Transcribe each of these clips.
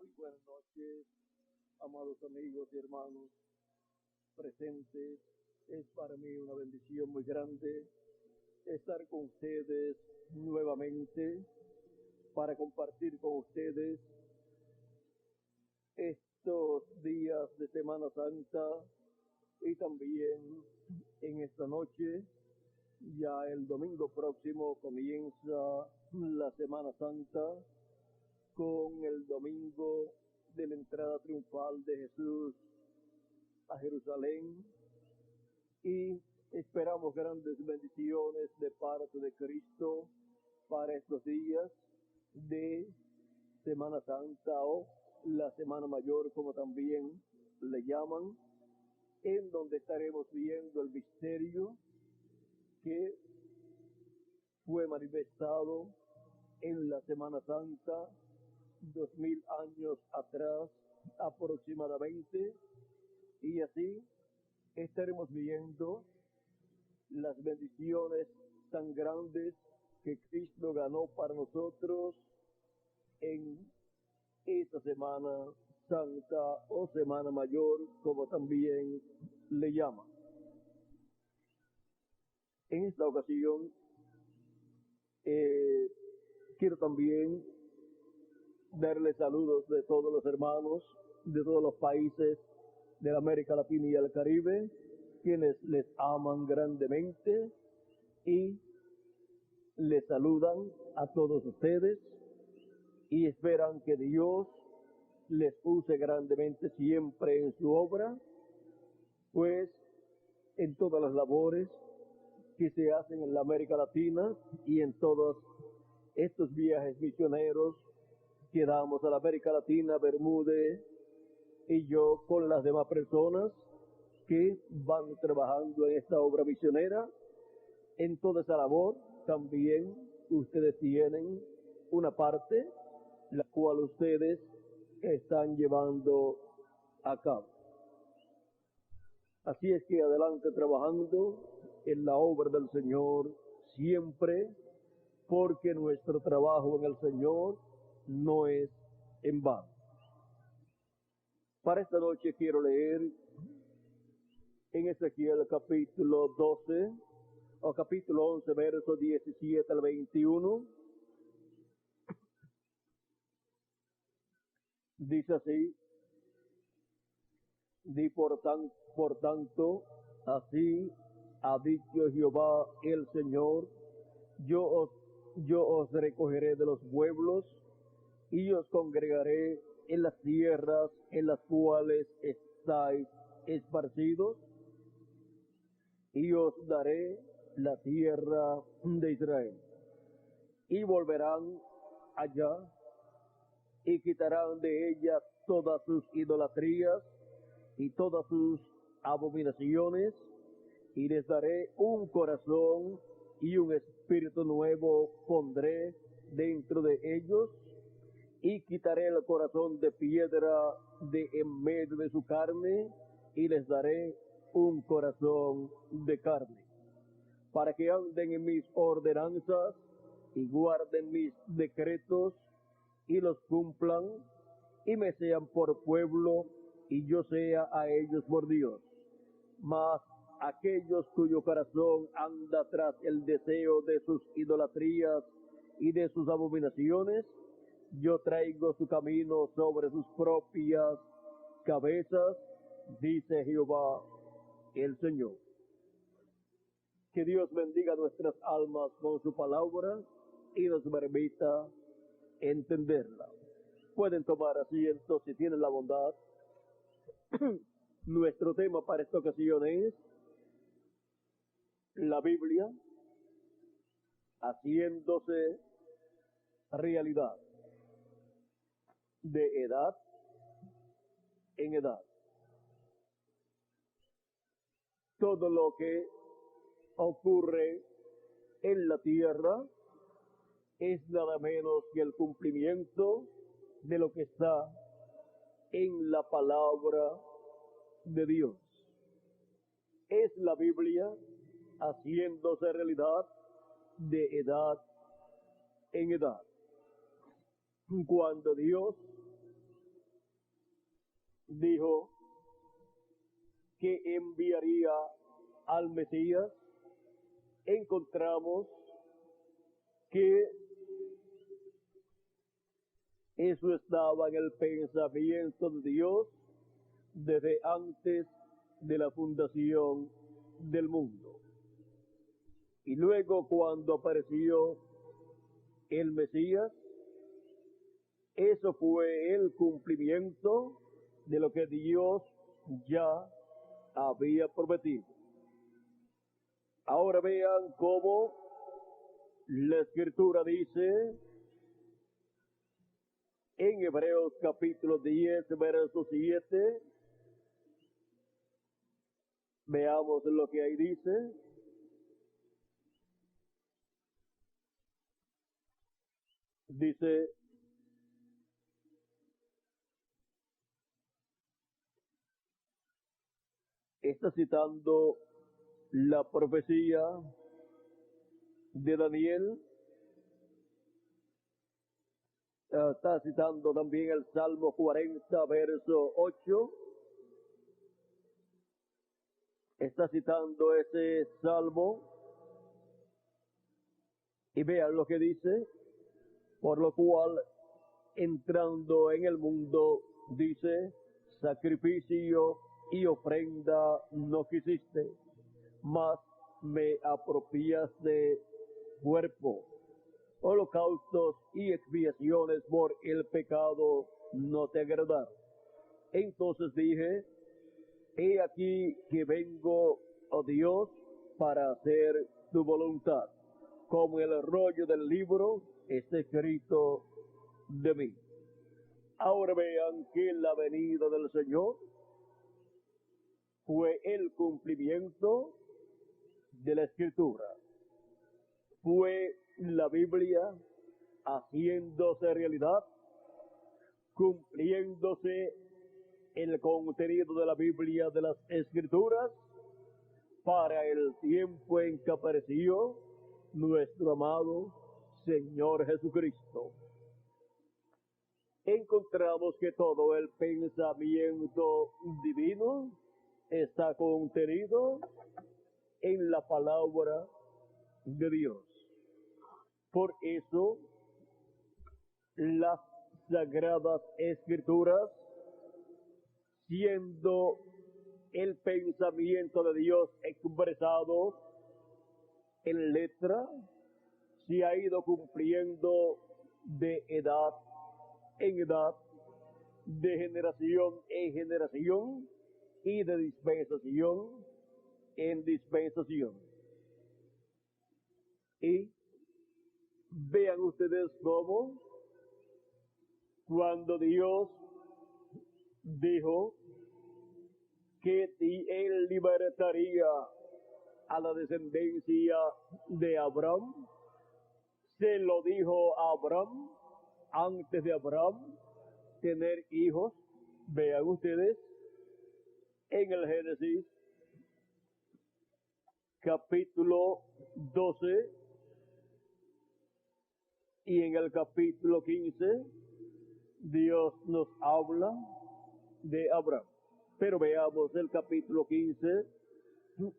Muy buenas noches, amados amigos y hermanos presentes. Es para mí una bendición muy grande estar con ustedes nuevamente para compartir con ustedes estos días de Semana Santa y también en esta noche. Ya el domingo próximo comienza la Semana Santa con el domingo de la entrada triunfal de Jesús a Jerusalén, y esperamos grandes bendiciones de parte de Cristo para estos días de Semana Santa, o la Semana Mayor como también le llaman, en donde estaremos viendo el misterio que fue manifestado en la Semana Santa 2000 años atrás aproximadamente, y así estaremos viendo las bendiciones tan grandes que Cristo ganó para nosotros en esta Semana Santa o Semana Mayor, como también le llaman. En esta ocasión quiero también darles saludos de todos los hermanos de todos los países de la América Latina y el Caribe, quienes les aman grandemente y les saludan a todos ustedes y esperan que Dios les use grandemente siempre en su obra, pues en todas las labores que se hacen en la América Latina y en todos estos viajes misioneros que damos a la América Latina, Bermúdez y yo con las demás personas que van trabajando en esta obra misionera. En toda esa labor también ustedes tienen una parte la cual ustedes están llevando a cabo. Así es que adelante trabajando en la obra del Señor siempre, porque nuestro trabajo en el Señor no es en vano. Para esta noche quiero leer en Ezequiel capítulo 12 o capítulo 11, versos 17 al 21. Dice así: por tanto, así ha dicho Jehová el Señor, yo os recogeré de los pueblos y os congregaré en las tierras en las cuales estáis esparcidos, y os daré la tierra de Israel. Y volverán allá y quitarán de ella todas sus idolatrías y todas sus abominaciones, y les daré un corazón y un espíritu nuevo pondré dentro de ellos, y quitaré el corazón de piedra de en medio de su carne, y les daré un corazón de carne, para que anden en mis ordenanzas y guarden mis decretos y los cumplan, y me sean por pueblo y yo sea a ellos por Dios. Mas aquellos cuyo corazón anda tras el deseo de sus idolatrías y de sus abominaciones, yo traigo su camino sobre sus propias cabezas, dice Jehová el Señor. Que Dios bendiga nuestras almas con su palabra y nos permita entenderla. Pueden tomar asiento si tienen la bondad. Nuestro tema para esta ocasión es la Biblia haciéndose realidad, de edad en edad. Todo lo que ocurre en la tierra es nada menos que el cumplimiento de lo que está en la palabra de Dios. Es la Biblia haciéndose realidad de edad en edad. Cuando Dios dijo que enviaría al Mesías, encontramos que eso estaba en el pensamiento de Dios desde antes de la fundación del mundo. Y luego, cuando apareció el Mesías, eso fue el cumplimiento de lo que Dios ya había prometido. Ahora vean cómo la Escritura dice en Hebreos capítulo 10, verso 7. Veamos lo que ahí dice. Dice: está citando la profecía de Daniel, está citando también el Salmo 40, verso 8, está citando ese salmo, y vean lo que dice: por lo cual, entrando en el mundo, dice, sacrificio y ofrenda no quisiste, mas me apropiaste cuerpo. Holocaustos y expiaciones por el pecado no te agradaron. Entonces dije: he aquí que vengo, oh Dios, para hacer tu voluntad, como el rollo del libro está escrito de mí. Ahora vean que la venida del Señor fue el cumplimiento de la Escritura. Fue la Biblia haciéndose realidad, cumpliéndose el contenido de la Biblia, de las Escrituras, para el tiempo en que apareció nuestro amado Señor Jesucristo. Encontramos que todo el pensamiento divino está contenido en la palabra de Dios. Por eso, las Sagradas Escrituras, siendo el pensamiento de Dios expresado en letra, se ha ido cumpliendo de edad en edad, de generación en generación y de dispensación en dispensación. Y vean ustedes cómo, cuando Dios dijo que Él libertaría a la descendencia de Abraham, se lo dijo a Abraham antes de Abraham tener hijos. Vean ustedes en el Génesis capítulo 12 y en el capítulo 15, Dios nos habla de Abraham. Pero veamos el capítulo 15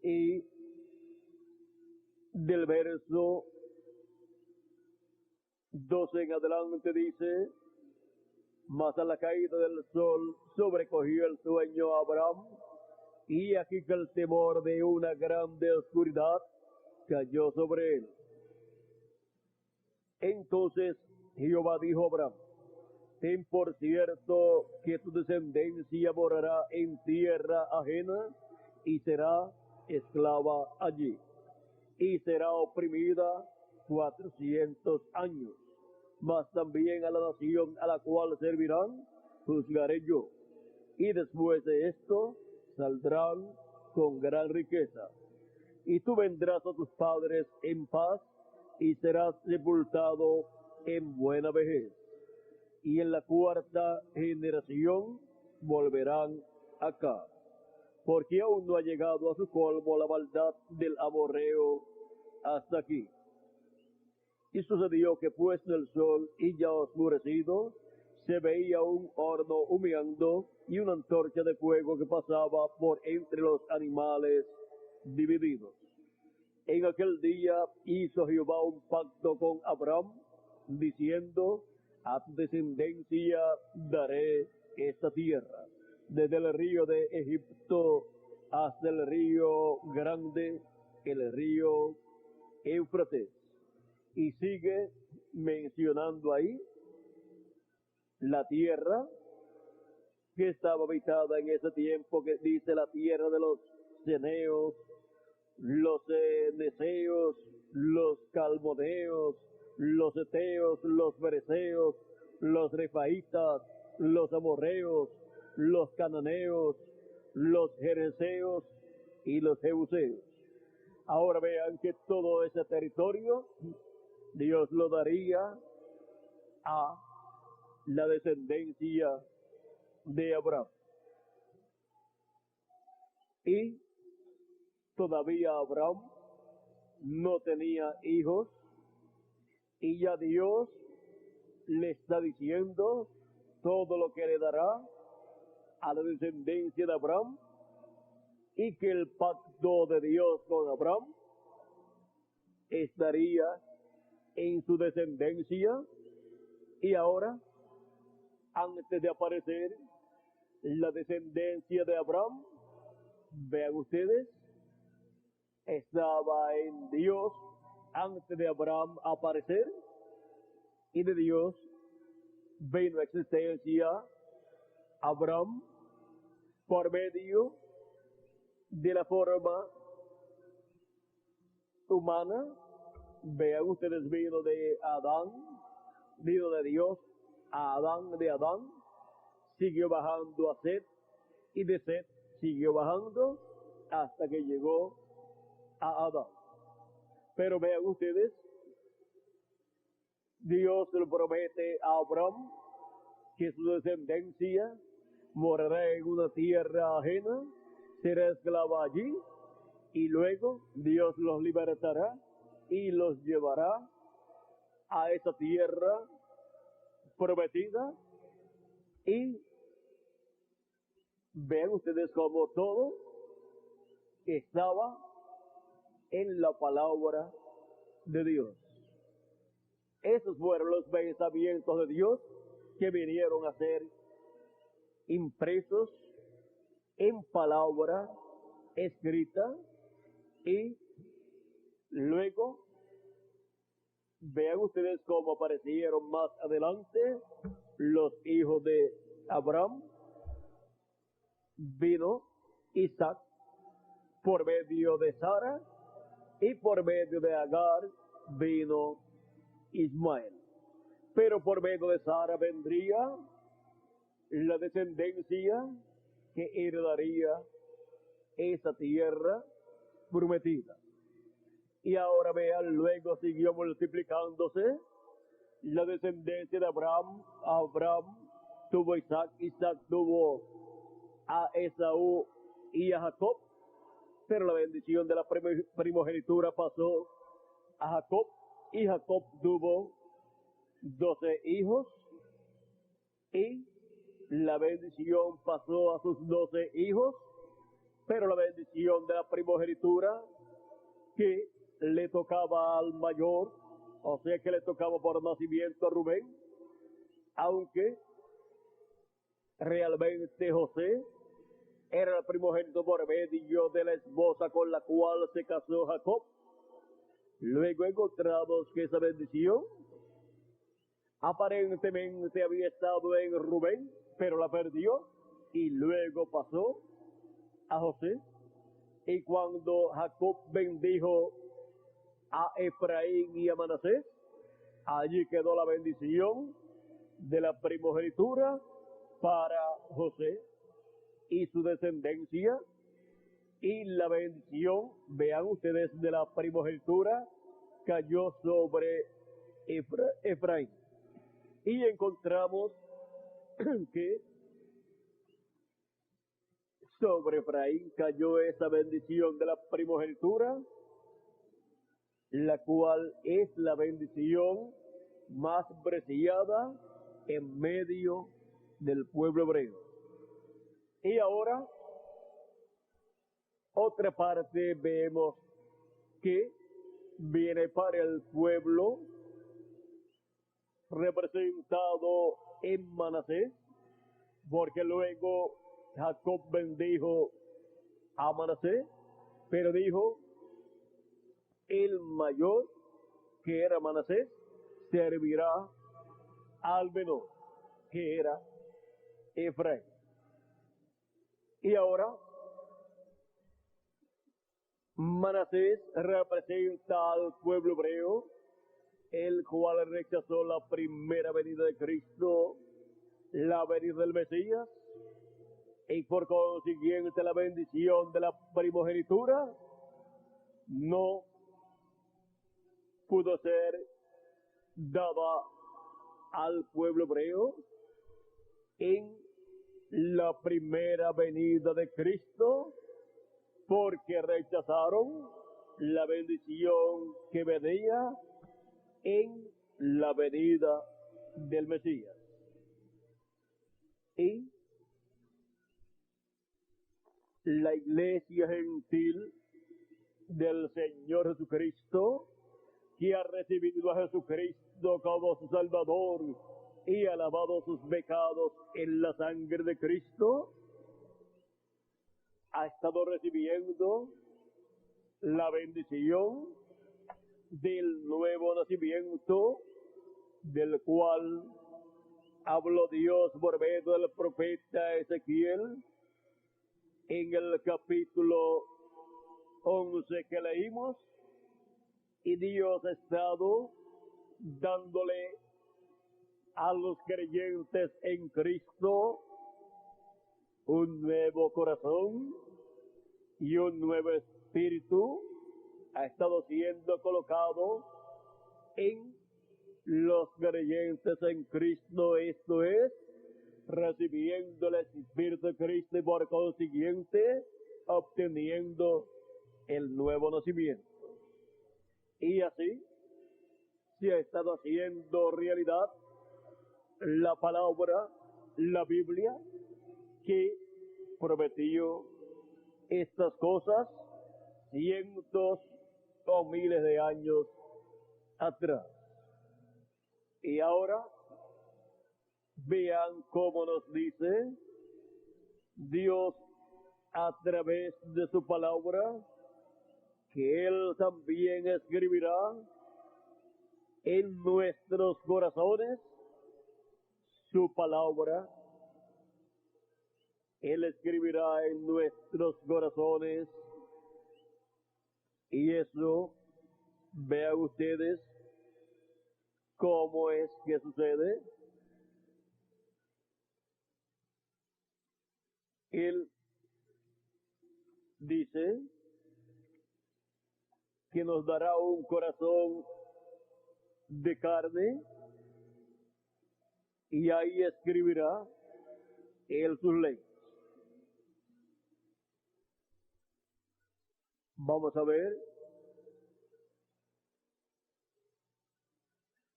y del verso 12 en adelante dice: mas a la caída del sol sobrecogió el sueño a Abraham, y aquí que el temor de una grande oscuridad cayó sobre él. Entonces Jehová dijo a Abraham: ten por cierto que tu descendencia morará en tierra ajena y será esclava allí, y será oprimida 400 años. Mas también a la nación a la cual servirán, juzgaré yo. Y después de esto, saldrán con gran riqueza. Y tú vendrás a tus padres en paz, y serás sepultado en buena vejez. Y en la cuarta generación volverán acá, porque aún no ha llegado a su colmo la maldad del amorreo hasta aquí. Y sucedió que puesto el sol y ya oscurecido, se veía un horno humeando y una antorcha de fuego que pasaba por entre los animales divididos. En aquel día hizo Jehová un pacto con Abraham, diciendo: a tu descendencia daré esta tierra, desde el río de Egipto hasta el río grande, el río Éufrates. Y sigue mencionando ahí la tierra que estaba habitada en ese tiempo, que dice la tierra de los ceneos, los neseos, los calmoneos, los eteos, los fereceos, los refaitas, los amorreos, los cananeos, los jereseos y los jebuseos. Ahora vean que todo ese territorio Dios lo daría a la descendencia de Abraham. Y todavía Abraham no tenía hijos, y ya Dios le está diciendo todo lo que le dará a la descendencia de Abraham, y que el pacto de Dios con Abraham estaría en su descendencia. Y ahora, antes de aparecer la descendencia de Abraham, vean ustedes, estaba en Dios antes de Abraham aparecer, y de Dios vino a existencia Abraham por medio de la forma humana. Vean ustedes, vino de Adán, vino de Dios a Adán, de Adán siguió bajando a Set, y de Set siguió bajando hasta que llegó a Adán. Pero vean ustedes, Dios le promete a Abraham que su descendencia morará en una tierra ajena, será esclava allí, y luego Dios los libertará y los llevará a esa tierra prometida. Y vean ustedes cómo todo estaba en la palabra de Dios. Esos fueron los pensamientos de Dios que vinieron a ser impresos en palabra escrita. Y luego vean ustedes cómo aparecieron más adelante los hijos de Abraham. Vino Isaac por medio de Sara, y por medio de Agar vino Ismael. Pero por medio de Sara vendría la descendencia que heredaría esa tierra prometida. Y ahora vean, luego siguió multiplicándose la descendencia de Abraham. Abraham tuvo a Isaac, Isaac tuvo a Esaú y a Jacob, pero la bendición de la primogenitura pasó a Jacob, y Jacob tuvo 12 hijos, y la bendición pasó a sus 12 hijos, pero la bendición de la primogenitura que le tocaba al mayor, o sea que le tocaba por nacimiento a Rubén, aunque realmente José era el primogénito por medio de la esposa con la cual se casó Jacob. Luego encontramos que esa bendición aparentemente había estado en Rubén, pero la perdió, y luego pasó a José. Y cuando Jacob bendijo a Efraín y a Manasés, allí quedó la bendición de la primogenitura para José y su descendencia. Y la bendición, vean ustedes, de la primogenitura cayó sobre Efraín. Y encontramos que sobre Efraín cayó esa bendición de la primogenitura, la cual es la bendición más preciada en medio del pueblo hebreo. Y ahora, otra parte vemos que viene para el pueblo representado en Manasés, porque luego Jacob bendijo a Manasés, pero dijo, el mayor, que era Manasés, servirá al menor, que era Efraín. Y ahora, Manasés representa al pueblo hebreo, el cual rechazó la primera venida de Cristo, la venida del Mesías, y por consiguiente la bendición de la primogenitura no pudo ser dada al pueblo hebreo en la primera venida de Cristo, porque rechazaron la bendición que venía en la venida del Mesías. Y la iglesia gentil del Señor Jesucristo, que ha recibido a Jesucristo como su Salvador y ha lavado sus pecados en la sangre de Cristo, ha estado recibiendo la bendición del nuevo nacimiento, del cual habló Dios por medio del profeta Ezequiel en el capítulo 11 que leímos, y Dios ha estado dándole a los creyentes en Cristo un nuevo corazón y un nuevo espíritu. Ha estado siendo colocado en los creyentes en Cristo, esto es, recibiendo el Espíritu de Cristo y por consiguiente obteniendo el nuevo nacimiento. Y así se ha estado haciendo realidad la palabra, la Biblia, que prometió estas cosas cientos o miles de años atrás. Y ahora vean cómo nos dice Dios a través de su palabra, que Él también escribirá en nuestros corazones su palabra. Él escribirá en nuestros corazones, y eso, vean ustedes cómo es que sucede. Él dice que nos dará un corazón de carne, y ahí escribirá Él sus leyes. Vamos a ver.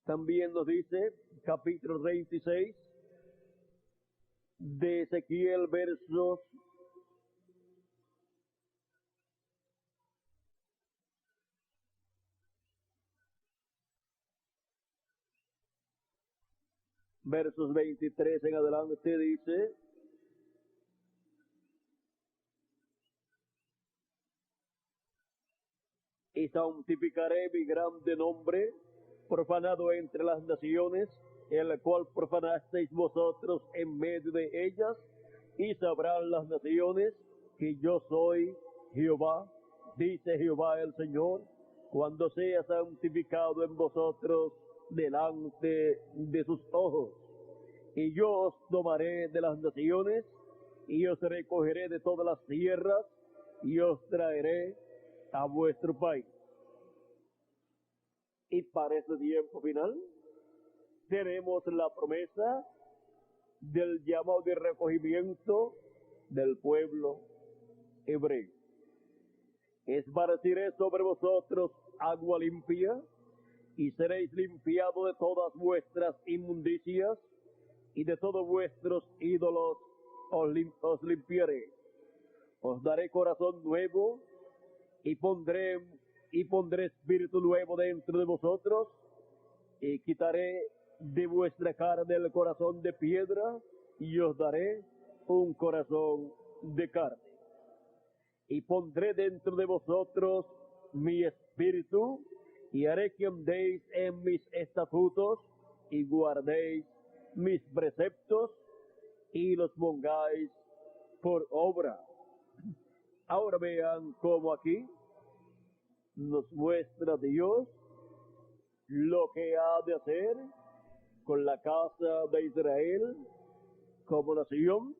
También nos dice, capítulo 26 de Ezequiel, versos 23 en adelante, dice: y santificaré mi grande nombre, profanado entre las naciones, el cual profanasteis vosotros en medio de ellas, y sabrán las naciones que yo soy Jehová, dice Jehová el Señor, cuando sea santificado en vosotros delante de sus ojos. Y yo os tomaré de las naciones, y os recogeré de todas las tierras, y os traeré a vuestro país. Y para este tiempo final tenemos la promesa del llamado de recogimiento del pueblo hebreo. Esparciré sobre vosotros agua limpia, y seréis limpiados de todas vuestras inmundicias, y de todos vuestros ídolos os limpiaré. Os daré corazón nuevo y pondré espíritu nuevo dentro de vosotros y quitaré de vuestra carne el corazón de piedra y os daré un corazón de carne. Y pondré dentro de vosotros mi espíritu y haré que andéis en mis estatutos y guardéis mis preceptos y los pongáis por obra. Ahora vean cómo aquí nos muestra Dios lo que ha de hacer con la casa de Israel como nación,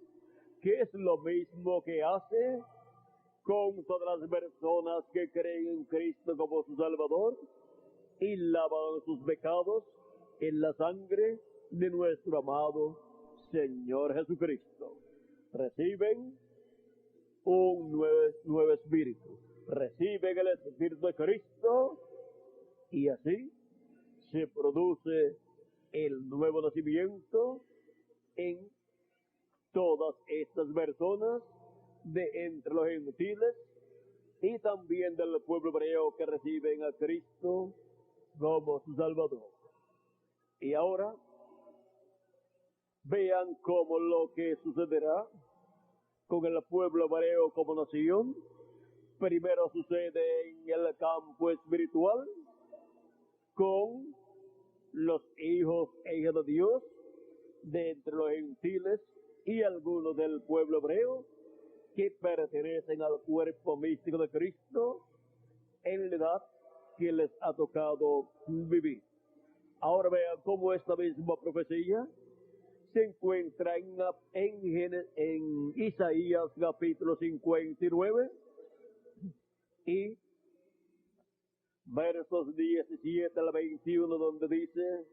que es lo mismo que hace con todas las personas que creen en Cristo como su Salvador y lavan sus pecados en la sangre de nuestro amado Señor Jesucristo. Reciben un nuevo espíritu, reciben el espíritu de Cristo y así se produce el nuevo nacimiento en todas estas personas de entre los gentiles y también del pueblo hebreo que reciben a Cristo como su Salvador. Y ahora vean cómo lo que sucederá con el pueblo hebreo como nación. Primero sucede en el campo espiritual con los hijos e hijas de Dios de entre los gentiles y algunos del pueblo hebreo que pertenecen al cuerpo místico de Cristo en la edad que les ha tocado vivir. Ahora vean cómo esta misma profecía se encuentra en Isaías capítulo 59 y versos 17 al 21, donde dice: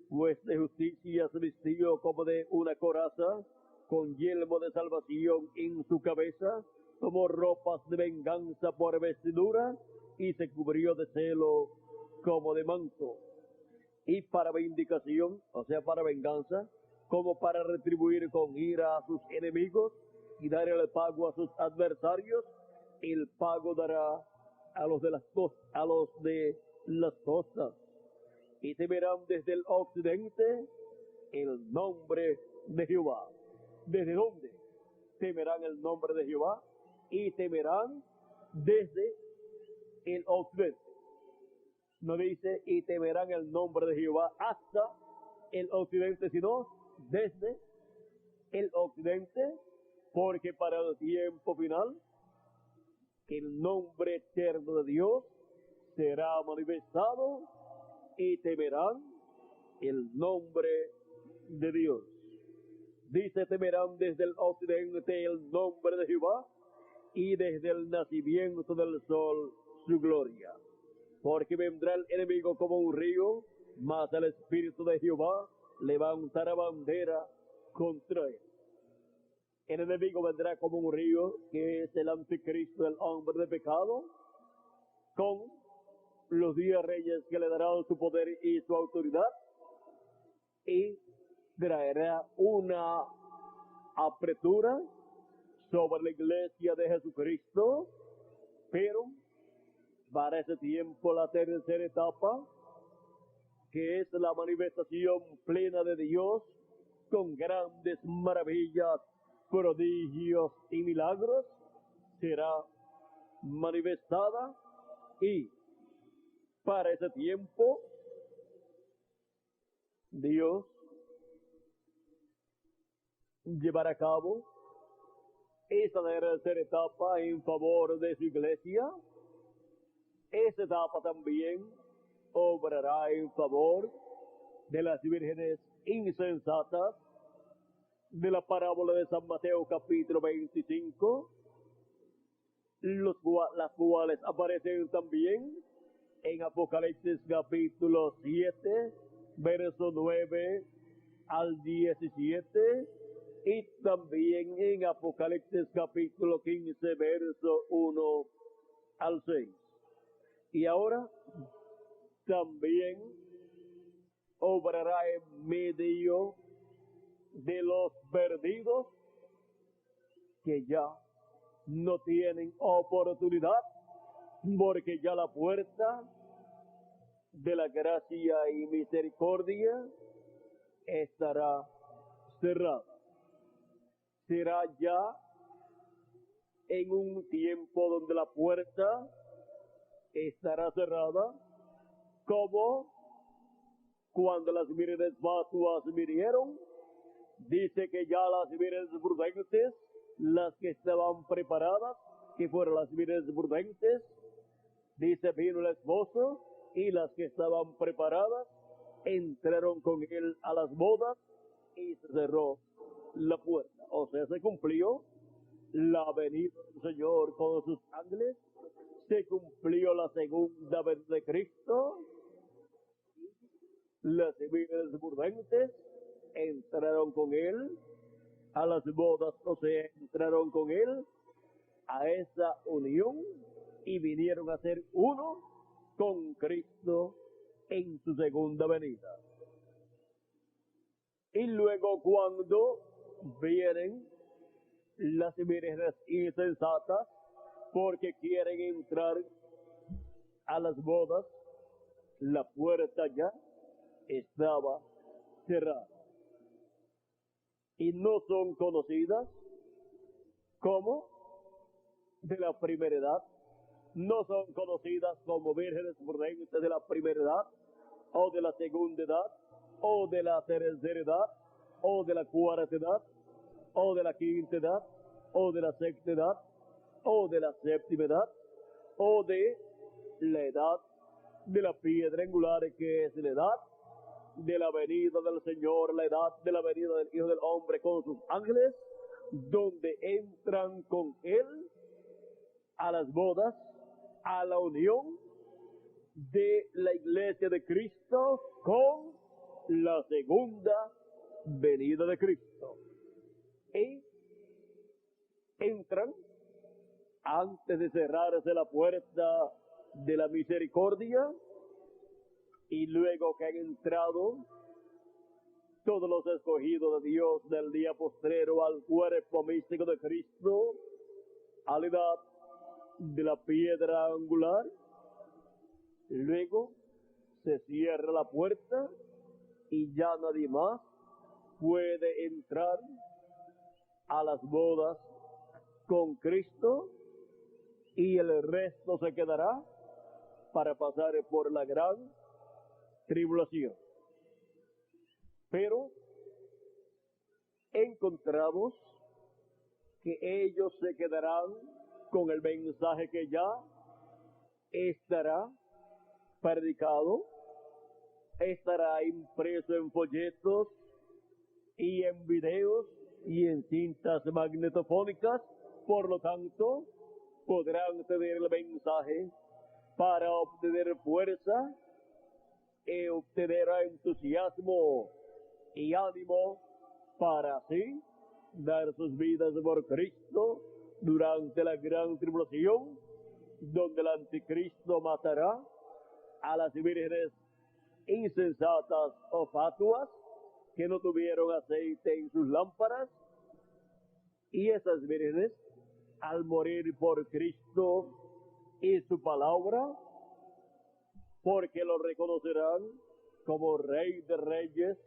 pues de justicia se vistió como de una coraza, con yelmo de salvación en su cabeza, tomó ropas de venganza por vestidura, y se cubrió de celo como de manto. Y para vindicación, o sea, para venganza, como para retribuir con ira a sus enemigos y dar el pago a sus adversarios, el pago dará a los de las costas. Y temerán desde el occidente el nombre de Jehová. ¿Desde dónde temerán el nombre de Jehová? Y temerán desde el occidente. No dice y temerán el nombre de Jehová hasta el occidente, sino desde el occidente, porque para el tiempo final el nombre eterno de Dios será manifestado y temerán el nombre de Dios. Dice: temerán desde el occidente el nombre de Jehová y desde el nacimiento del sol su gloria. Porque vendrá el enemigo como un río, mas el Espíritu de Jehová levantará bandera contra él. El enemigo vendrá como un río, que es el anticristo, el hombre de pecado, con los 10 reyes que le darán su poder y su autoridad, y traerá una apretura sobre la iglesia de Jesucristo, pero para ese tiempo la tercera etapa, que es la manifestación plena de Dios con grandes maravillas, prodigios y milagros, será manifestada, y para ese tiempo Dios llevará a cabo esa tercera etapa en favor de su iglesia. Esa etapa también obrará en favor de las vírgenes insensatas de la parábola de San Mateo capítulo 25, las cuales aparecen también en Apocalipsis capítulo 7, verso 9 al 17, y también en Apocalipsis capítulo 15, verso 1 al 6. Y ahora también obrará en medio de los perdidos que ya no tienen oportunidad, porque ya la puerta de la gracia y misericordia estará cerrada. Será ya en un tiempo donde la puerta estará cerrada, como cuando las vírgenes fatuas vinieron. Dice que ya las vírgenes prudentes, las que estaban preparadas, que fueron las vírgenes prudentes, dice, vino el esposo, y las que estaban preparadas entraron con él a las bodas y se cerró la puerta. O sea, se cumplió la venida del Señor con sus ángeles, se cumplió la segunda venida de Cristo. Las vírgenes prudentes entraron con él a las bodas, o sea, entraron con él a esa unión y vinieron a ser uno con Cristo en su segunda venida. Y luego cuando vienen las vírgenes insensatas porque quieren entrar a las bodas, la puerta ya estaba cerrada. Y no son conocidas como de la primera edad, no son conocidas como vírgenes prudentes de la primera edad, o de la segunda edad, o de la tercera edad, o de la cuarta edad, o de la quinta edad, o de la sexta edad, o de la séptima edad, o de la edad de la piedra angular, que es la edad de la venida del Señor, la edad de la venida del Hijo del Hombre con sus ángeles, donde entran con Él a las bodas, a la unión de la iglesia de Cristo con la segunda venida de Cristo. Y entran antes de cerrarse la puerta de la misericordia, y luego que han entrado todos los escogidos de Dios del día postrero al cuerpo místico de Cristo, a la edad de la piedra angular, luego se cierra la puerta y ya nadie más puede entrar a las bodas con Cristo, y el resto se quedará para pasar por la gran tribulación. Pero encontramos que ellos se quedarán con el mensaje que ya estará predicado, estará impreso en folletos y en videos y en cintas magnetofónicas. Por lo tanto, podrán tener el mensaje para obtener fuerza y obtener entusiasmo y ánimo para así dar sus vidas por Cristo durante la gran tribulación, donde el anticristo matará a las vírgenes insensatas o fatuas que no tuvieron aceite en sus lámparas, y esas vírgenes, al morir por Cristo y su palabra, porque lo reconocerán como Rey de Reyes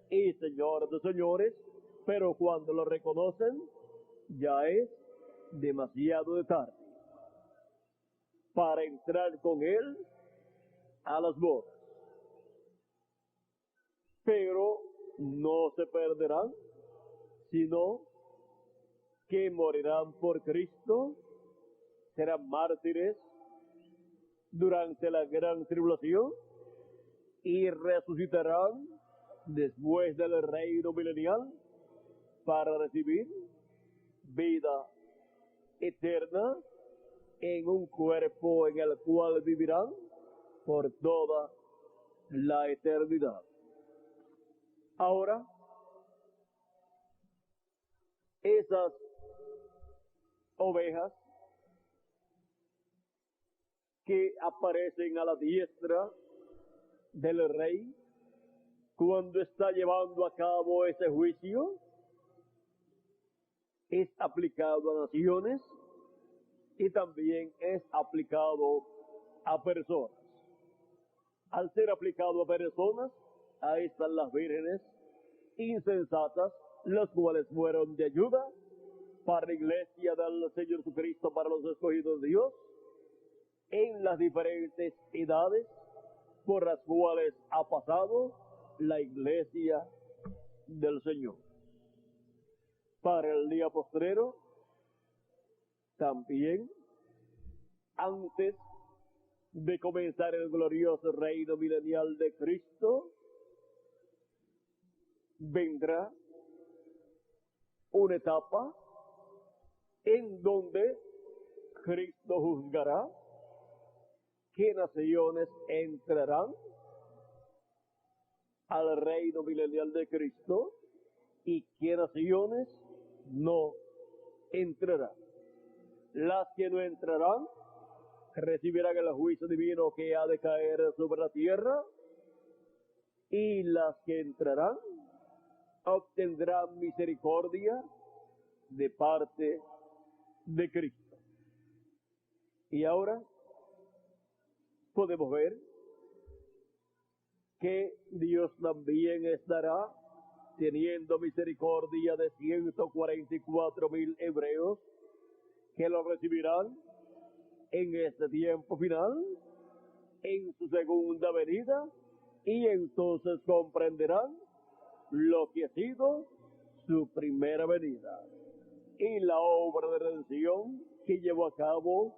y Señor de Señores, pero cuando lo reconocen ya es demasiado de tarde para entrar con Él a las bodas. Pero no se perderán, sino que morirán por Cristo, serán mártires durante la gran tribulación y resucitarán después del reino milenial para recibir vida eterna en un cuerpo en el cual vivirán por toda la eternidad. Ahora, esas ovejas que aparecen a la diestra del Rey cuando está llevando a cabo ese juicio, es aplicado a naciones y también es aplicado a personas. Al ser aplicado a personas, ahí están las vírgenes insensatas, las cuales fueron de ayuda para la iglesia del Señor Jesucristo, para los escogidos de Dios, en las diferentes edades por las cuales ha pasado la iglesia del Señor. Para el día postrero, también, antes de comenzar el glorioso reino milenial de Cristo, vendrá una etapa en donde Cristo juzgará qué naciones entrarán al reino milenial de Cristo y qué naciones no entrarán. Las que no entrarán recibirán el juicio divino que ha de caer sobre la tierra, y las que entrarán obtendrán misericordia de parte de Cristo. Y ahora podemos ver que Dios también estará teniendo misericordia de 144,000 hebreos que lo recibirán en este tiempo final, en su segunda venida, y entonces comprenderán lo que ha sido su primera venida y la obra de redención que llevó a cabo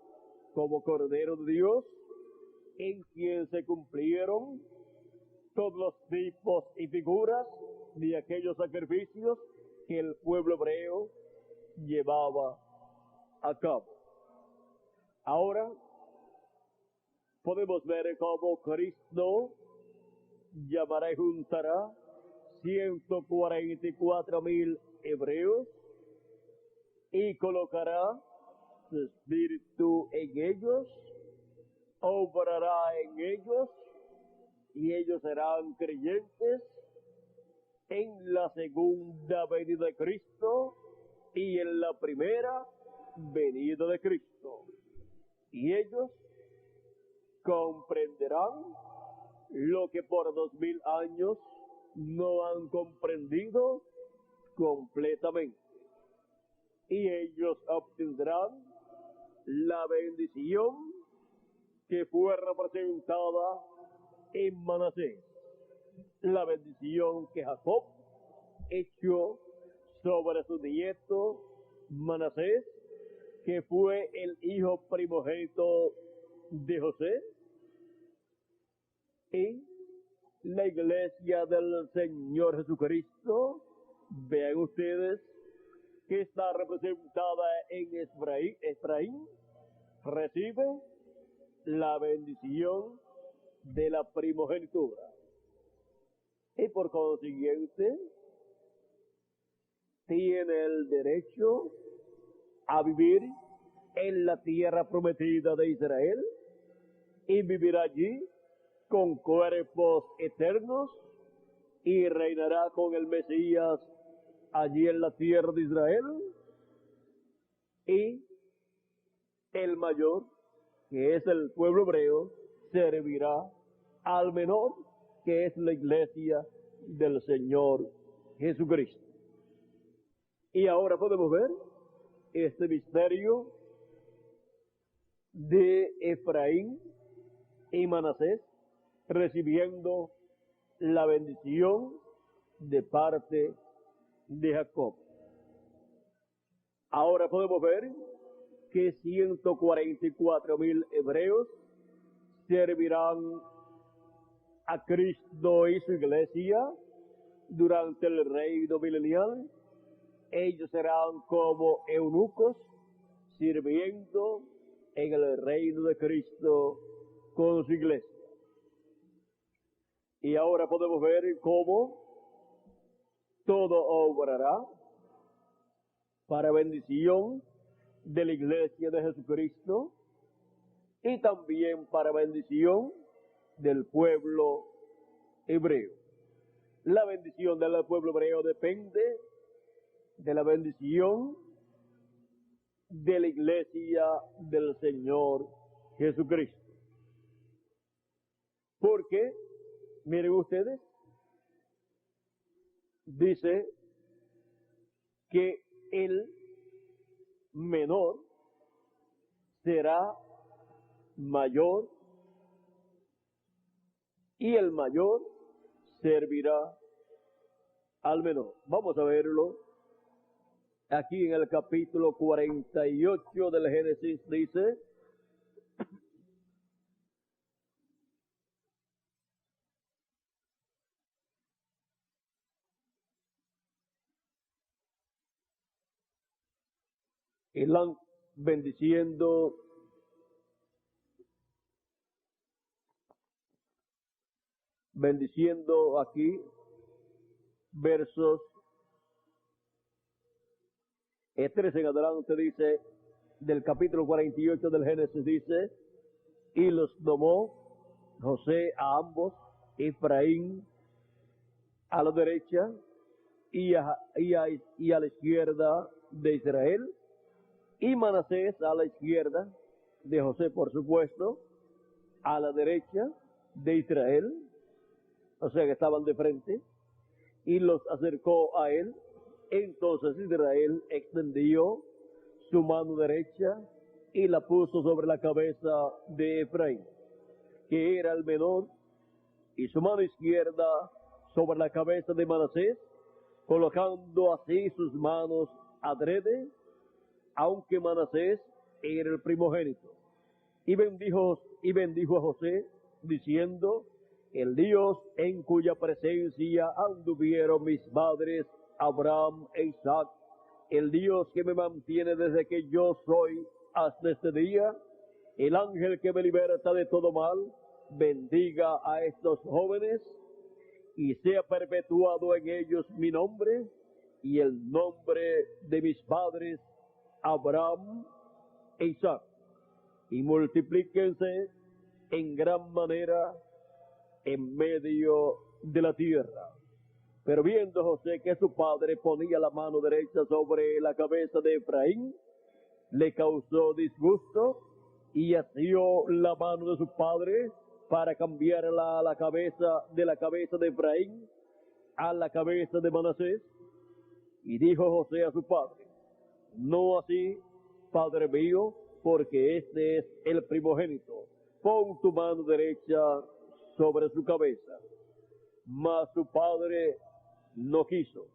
como Cordero de Dios, en quien se cumplieron todos los tipos y figuras de aquellos sacrificios que el pueblo hebreo llevaba a cabo. Ahora podemos ver cómo Cristo llamará y juntará 144,000 hebreos y colocará su espíritu en ellos, obrará en ellos, y ellos serán creyentes en la segunda venida de Cristo y en la primera venida de Cristo. Y ellos comprenderán lo que por 2000 años no han comprendido completamente. Y ellos obtendrán la bendición que fue representada en Manasés, la bendición que Jacob echó sobre su nieto Manasés, que fue el hijo primogénito de José. Y la iglesia del Señor Jesucristo, vean ustedes que está representada en Efraín, recibe la bendición de la primogenitura. Y por consiguiente, tiene el derecho a vivir en la tierra prometida de Israel y vivir allí con cuerpos eternos y reinará con el Mesías allí en la tierra de Israel. Y el mayor, que es el pueblo hebreo, servirá al menor, que es la iglesia del Señor Jesucristo. Y ahora podemos ver este misterio de Efraín y Manasés recibiendo la bendición de parte de Jacob. Ahora podemos ver que 144,000 hebreos servirán a Cristo y su iglesia durante el reino milenial. Ellos serán como eunucos sirviendo en el reino de Cristo con su iglesia. Y ahora podemos ver cómo todo obrará para bendición de la iglesia de Jesucristo y también para bendición del pueblo hebreo. La bendición del pueblo hebreo depende de la bendición de la iglesia del Señor Jesucristo. Porque, miren ustedes, dice que el menor será mayor y el mayor servirá al menor. Vamos a verlo aquí en el capítulo 48 del Génesis. Dice: Elán bendiciendo aquí versos 13 en adelante, dice, del capítulo 48 del Génesis, dice: y los tomó José a ambos, Efraín a la derecha y a la izquierda de Israel, y Manasés a la izquierda de José, por supuesto, a la derecha de Israel, o sea que estaban de frente, y los acercó a él. Entonces Israel extendió su mano derecha y la puso sobre la cabeza de Efraín, que era el menor, y su mano izquierda sobre la cabeza de Manasés, colocando así sus manos adrede, aunque Manasés era el primogénito. Y bendijo a José, diciendo: el Dios en cuya presencia anduvieron mis padres Abraham e Isaac, el Dios que me mantiene desde que yo soy hasta este día, el ángel que me liberta de todo mal, bendiga a estos jóvenes y sea perpetuado en ellos mi nombre y el nombre de mis padres Abraham e Isaac, y multiplíquense en gran manera en medio de la tierra. Pero viendo José que su padre ponía la mano derecha sobre la cabeza de Efraín, le causó disgusto y asió la mano de su padre para cambiarla a la cabeza de Efraín a la cabeza de Manasés. Y dijo José a su padre: no así, padre mío, porque este es el primogénito. Pon tu mano derecha sobre su cabeza. Mas su padre no quiso,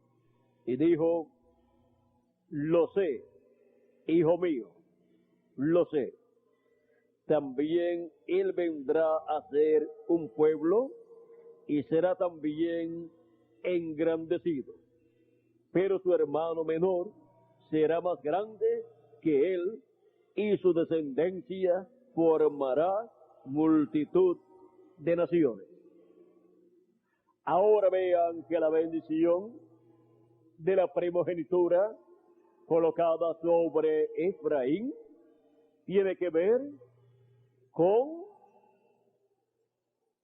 y dijo: lo sé, hijo mío, lo sé. También él vendrá a ser un pueblo y será también engrandecido, pero su hermano menor será más grande que él, y su descendencia formará multitud de naciones. Ahora vean que la bendición de la primogenitura colocada sobre Efraín tiene que ver con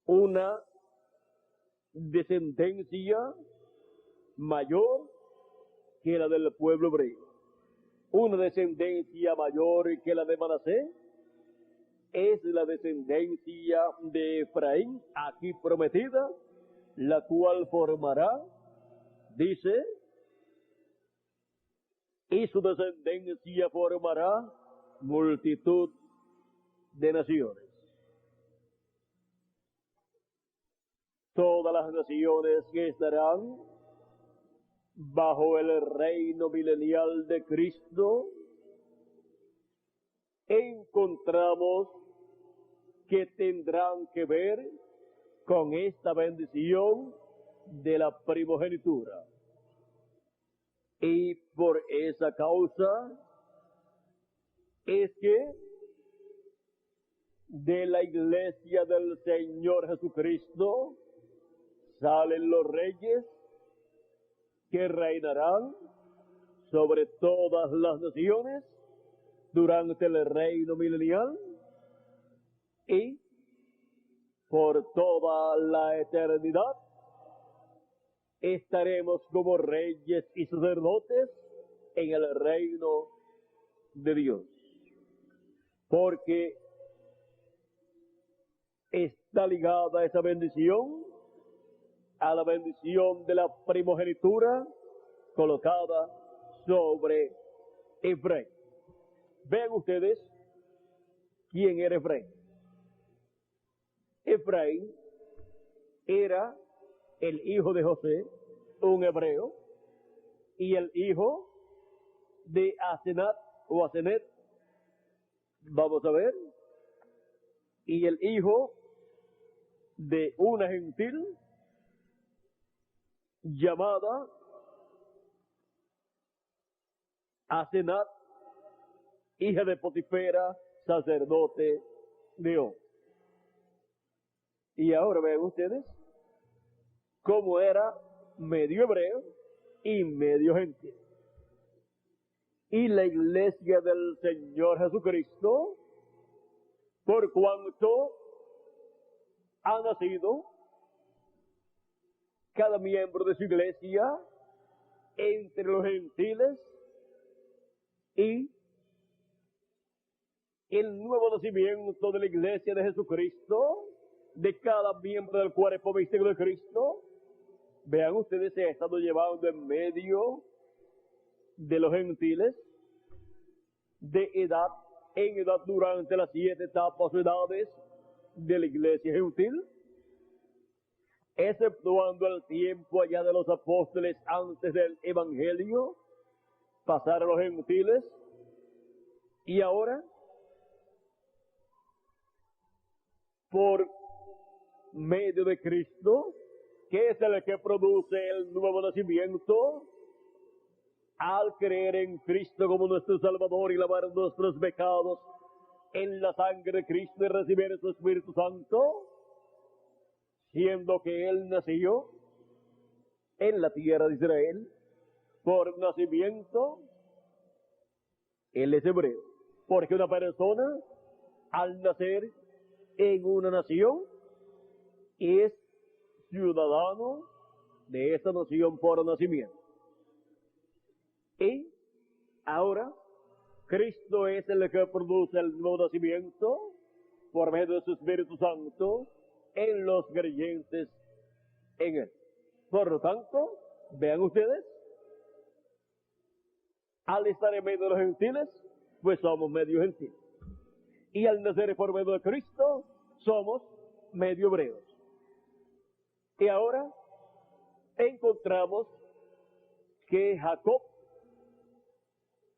una descendencia mayor que la del pueblo hebreo. Una descendencia mayor que la de Manasés es la descendencia de Efraín, aquí prometida, la cual formará, dice, y su descendencia formará multitud de naciones. Todas las naciones que estarán bajo el reino milenial de Cristo, encontramos que tendrán que ver con esta bendición de la primogenitura. Y por esa causa es que de la iglesia del Señor Jesucristo salen los reyes que reinarán sobre todas las naciones durante el reino milenial y por toda la eternidad. estaremos como reyes y sacerdotes en el reino de Dios. Porque está ligada esa bendición a la bendición de la primogenitura colocada sobre Efraín. Vean ustedes quién era Efraín. Efraín era el hijo de José, un hebreo, y el hijo de Asenat o Asenet, vamos a ver, y el hijo de una gentil llamada Asenat, hija de Potifera, sacerdote de On. Y ahora vean ustedes cómo era medio hebreo y medio gentil. Y la iglesia del Señor Jesucristo, por cuanto ha nacido cada miembro de su iglesia entre los gentiles, y el nuevo nacimiento de la iglesia de Jesucristo, de cada miembro del cuerpo místico de Cristo, vean ustedes, se ha estado llevando en medio de los gentiles, de edad en edad, durante las 7 etapas o edades de la iglesia gentil, exceptuando el tiempo allá de los apóstoles antes del evangelio, pasar a los gentiles, y ahora, por medio de Cristo, que es el que produce el nuevo nacimiento, al creer en Cristo como nuestro Salvador y lavar nuestros pecados en la sangre de Cristo y recibir su Espíritu Santo, siendo que Él nació en la tierra de Israel, por nacimiento, Él es hebreo. Porque una persona, al nacer en una nación, es ciudadano de esa nación por nacimiento. Y ahora, Cristo es el que produce el nuevo nacimiento por medio de su Espíritu Santo en los creyentes en Él. Por lo tanto, vean ustedes, al estar en medio de los gentiles, pues somos medio gentiles. Y al nacer por medio de Cristo, somos medio hebreos. Y ahora encontramos que Jacob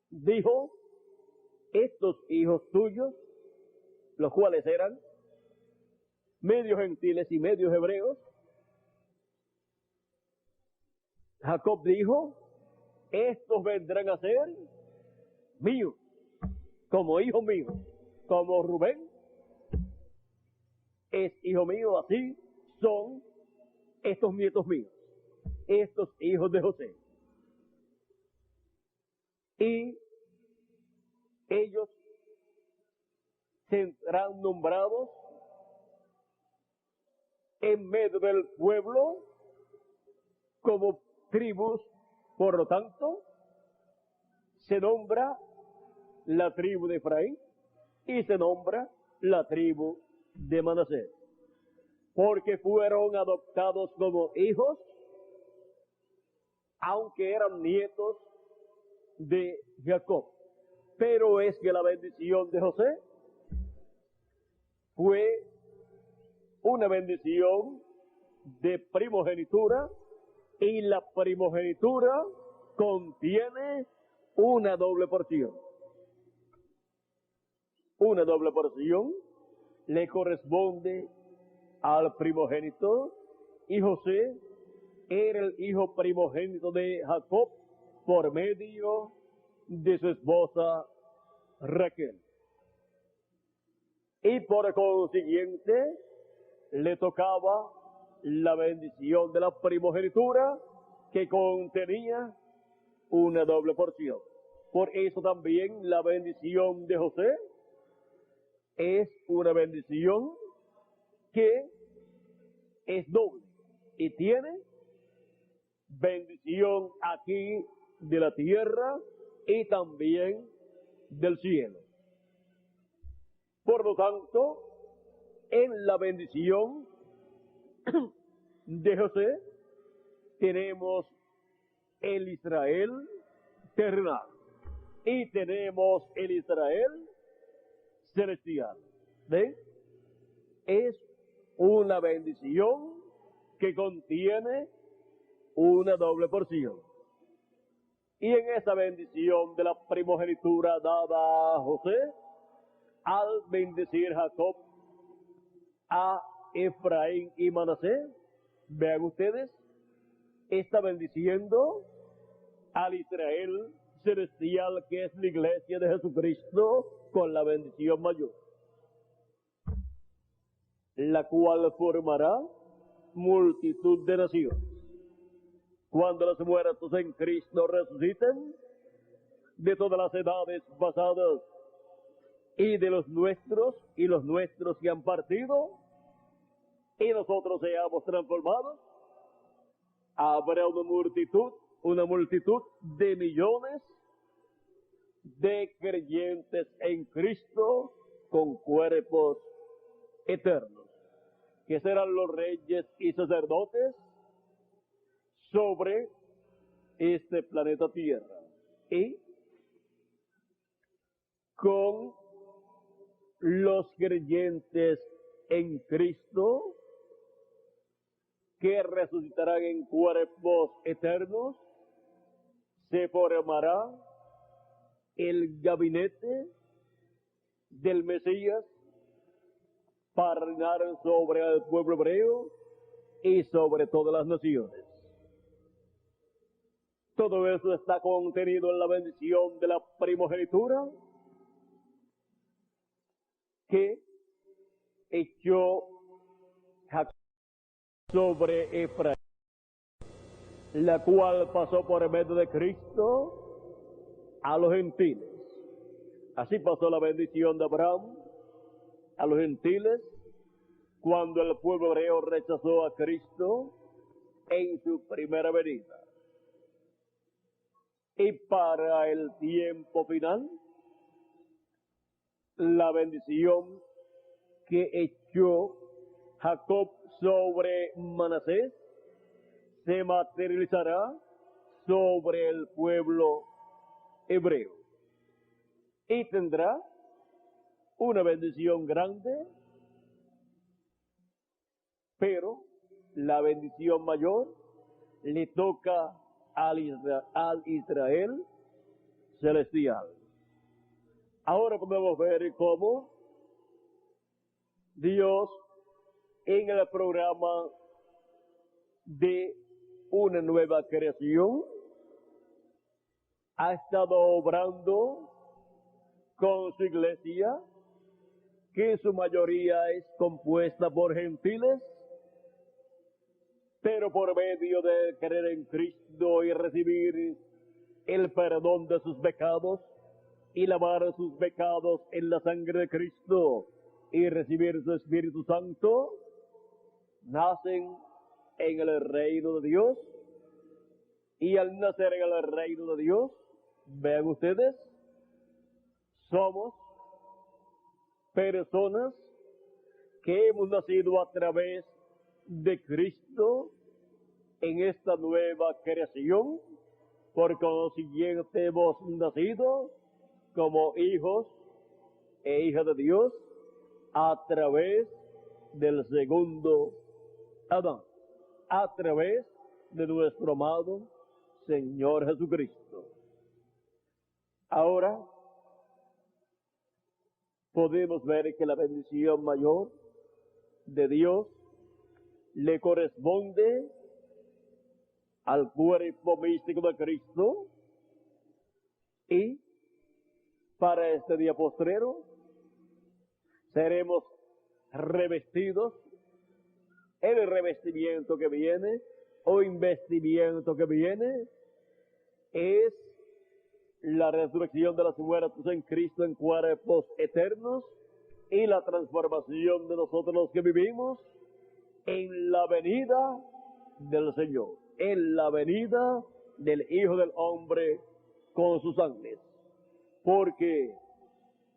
dijo, estos hijos tuyos, los cuales eran medio gentiles y medio hebreos, Jacob dijo, estos vendrán a ser míos, como hijos míos, como Rubén es hijo mío, así son estos nietos míos, estos hijos de José. Y ellos serán nombrados en medio del pueblo como tribus. Por lo tanto, se nombra la tribu de Efraín y se nombra la tribu de Manasés, porque fueron adoptados como hijos, aunque eran nietos de Jacob. Pero es que la bendición de José fue una bendición de primogenitura, y la primogenitura contiene una doble porción. Una doble porción le corresponde al primogénito, y José era el hijo primogénito de Jacob por medio de su esposa Raquel. Y por consiguiente le tocaba la bendición de la primogenitura, que contenía una doble porción. Por eso también la bendición de José es una bendición que es doble y tiene bendición aquí de la tierra y también del cielo. Por lo tanto, en la bendición de José tenemos el Israel terrenal y tenemos el Israel celestial. ¿Ven? Es una bendición que contiene una doble porción. Y en esa bendición de la primogenitura dada a José, al bendecir Jacob a Efraín y Manasés, vean ustedes, está bendiciendo al Israel celestial, que es la iglesia de Jesucristo, con la bendición mayor, la cual formará multitud de naciones. Cuando los muertos en Cristo resuciten, de todas las edades pasadas y de los nuestros que han partido, y nosotros seamos transformados, habrá una multitud de millones de creyentes en Cristo con cuerpos eternos, que serán los reyes y sacerdotes sobre este planeta Tierra. Y con los creyentes en Cristo, que resucitarán en cuerpos eternos, se formará el gabinete del Mesías para reinar sobre el pueblo hebreo y sobre todas las naciones. Todo eso está contenido en la bendición de la primogenitura que echó Jacob sobre Efraín, la cual pasó por medio de Cristo a los gentiles. Así pasó la bendición de Abraham a los gentiles cuando el pueblo hebreo rechazó a Cristo en su primera venida. Y para el tiempo final, la bendición que echó Jacob sobre Manasés se materializará sobre el pueblo hebreo y tendrá una bendición grande, pero la bendición mayor le toca al Israel celestial. Ahora podemos ver cómo Dios, en el programa de una nueva creación, ha estado obrando con su iglesia, que su mayoría es compuesta por gentiles, pero por medio de creer en Cristo y recibir el perdón de sus pecados y lavar sus pecados en la sangre de Cristo y recibir su Espíritu Santo, nacen en el reino de Dios. Y al nacer en el reino de Dios, vean ustedes, somos personas que hemos nacido a través de Cristo en esta nueva creación. Por consiguiente hemos nacido como hijos e hijas de Dios a través del segundo Adán, a través de nuestro amado Señor Jesucristo. Ahora podemos ver que la bendición mayor de Dios le corresponde al cuerpo místico de Cristo, y para este día postrero seremos revestidos. El revestimiento que viene o investimiento que viene es la resurrección de los muertos en Cristo en cuerpos eternos y la transformación de nosotros los que vivimos en la venida del Señor. en la venida del Hijo del Hombre con sus ángeles. Porque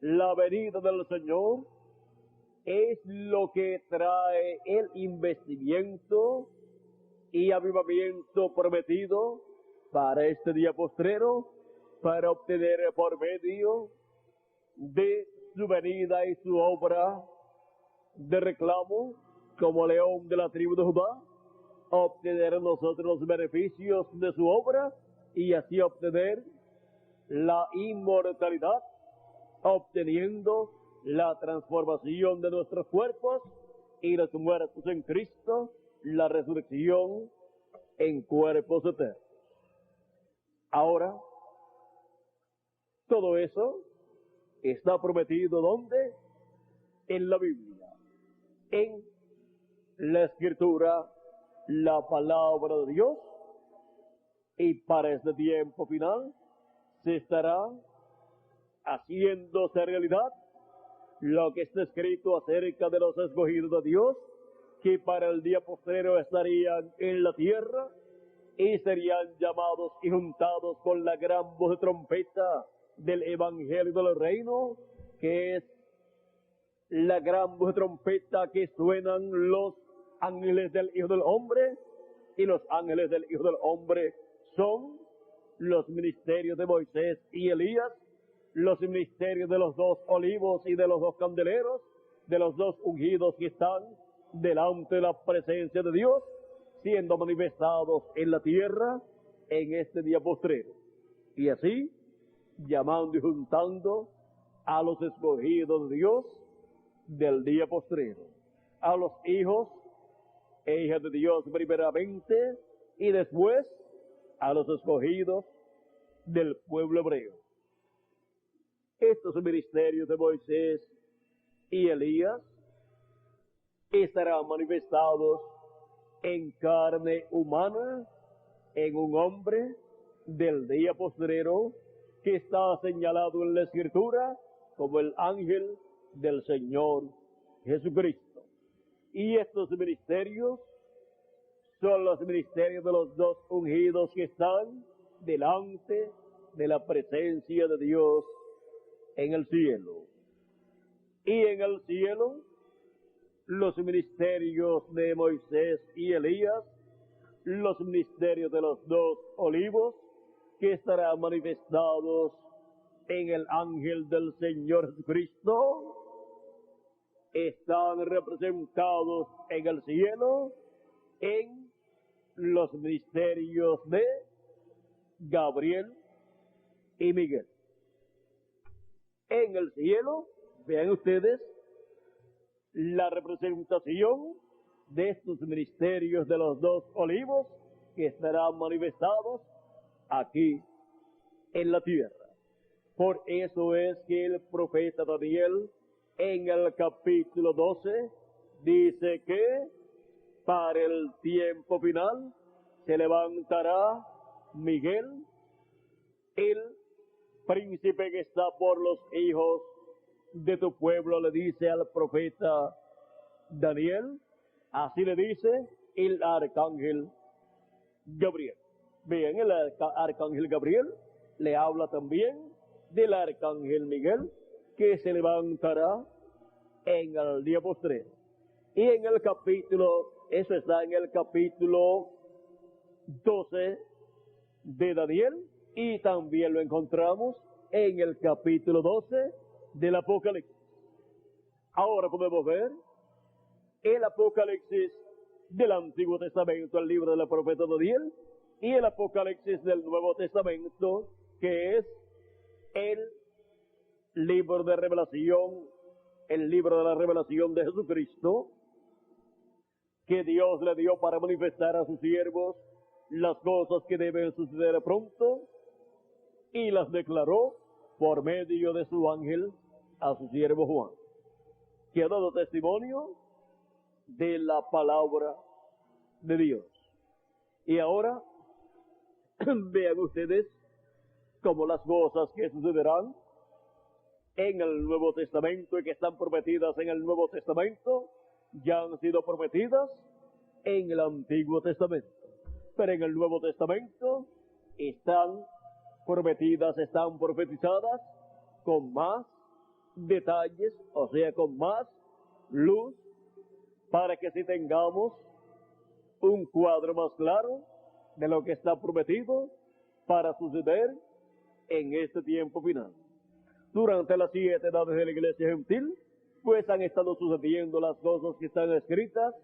la venida del Señor es lo que trae el investimiento y avivamiento prometido para este día postrero, para obtener por medio de su venida y su obra de reclamo, como león de la tribu de Judá, obtener nosotros los beneficios de su obra y así obtener la inmortalidad, obteniendo la transformación de nuestros cuerpos y los muertos en Cristo, la resurrección en cuerpos eternos. Ahora, todo eso está prometido ¿dónde? En la Biblia, en la Escritura, la palabra de Dios, y para este tiempo final se estará haciéndose realidad lo que está escrito acerca de los escogidos de Dios, que para el día postrero estarían en la tierra y serían llamados y juntados con la gran voz de trompeta del Evangelio del Reino, que es la gran voz de trompeta que suenan los ángeles del Hijo del Hombre, y los ángeles del Hijo del Hombre son los ministerios de Moisés y Elías, los ministerios de los dos olivos y de los dos candeleros, de los dos ungidos que están delante de la presencia de Dios, siendo manifestados en la tierra en este día postrero. Y así, llamando y juntando a los escogidos de Dios del día postrero, a los hijos e hijas de Dios primeramente, y después a los escogidos del pueblo hebreo. Estos ministerios de Moisés y Elías estarán manifestados en carne humana, en un hombre del día postrero que está señalado en la Escritura como el ángel del Señor Jesucristo. Y estos ministerios son los ministerios de los dos ungidos que están delante de la presencia de Dios en el cielo. Y en el cielo, los ministerios de Moisés y Elías, los ministerios de los dos olivos, que estarán manifestados en el ángel del Señor Jesucristo, están representados en el cielo en los ministerios de Gabriel y Miguel. En el cielo, vean ustedes, la representación de estos ministerios de los dos olivos que estarán manifestados aquí en la tierra. Por eso es que el profeta Daniel en el capítulo 12 dice que para el tiempo final se levantará Miguel, el príncipe que está por los hijos de tu pueblo, le dice al profeta Daniel, así le dice el arcángel Gabriel. Bien, el arcángel Gabriel le habla también del arcángel Miguel, que se levantará en el día postrero. Y en el capítulo, eso está en el capítulo 12 de Daniel, y también lo encontramos en el capítulo 12 del Apocalipsis. Ahora podemos ver el Apocalipsis del Antiguo Testamento, el libro del profeta Daniel, y el Apocalipsis del Nuevo Testamento, que es el libro de revelación, el libro de la revelación de Jesucristo, que Dios le dio para manifestar a sus siervos las cosas que deben suceder pronto, y las declaró por medio de su ángel a su siervo Juan, que ha dado testimonio de la palabra de Dios. Y ahora vean ustedes cómo las cosas que sucederán en el Nuevo Testamento y que están prometidas en el Nuevo Testamento ya han sido prometidas en el Antiguo Testamento. pero en el Nuevo Testamento están prometidas, están profetizadas con más detalles, o sea, con más luz, para que si tengamos un cuadro más claro de lo que está prometido para suceder en este tiempo final. Durante las 7 edades de la iglesia gentil, pues han estado sucediendo las cosas que están escritas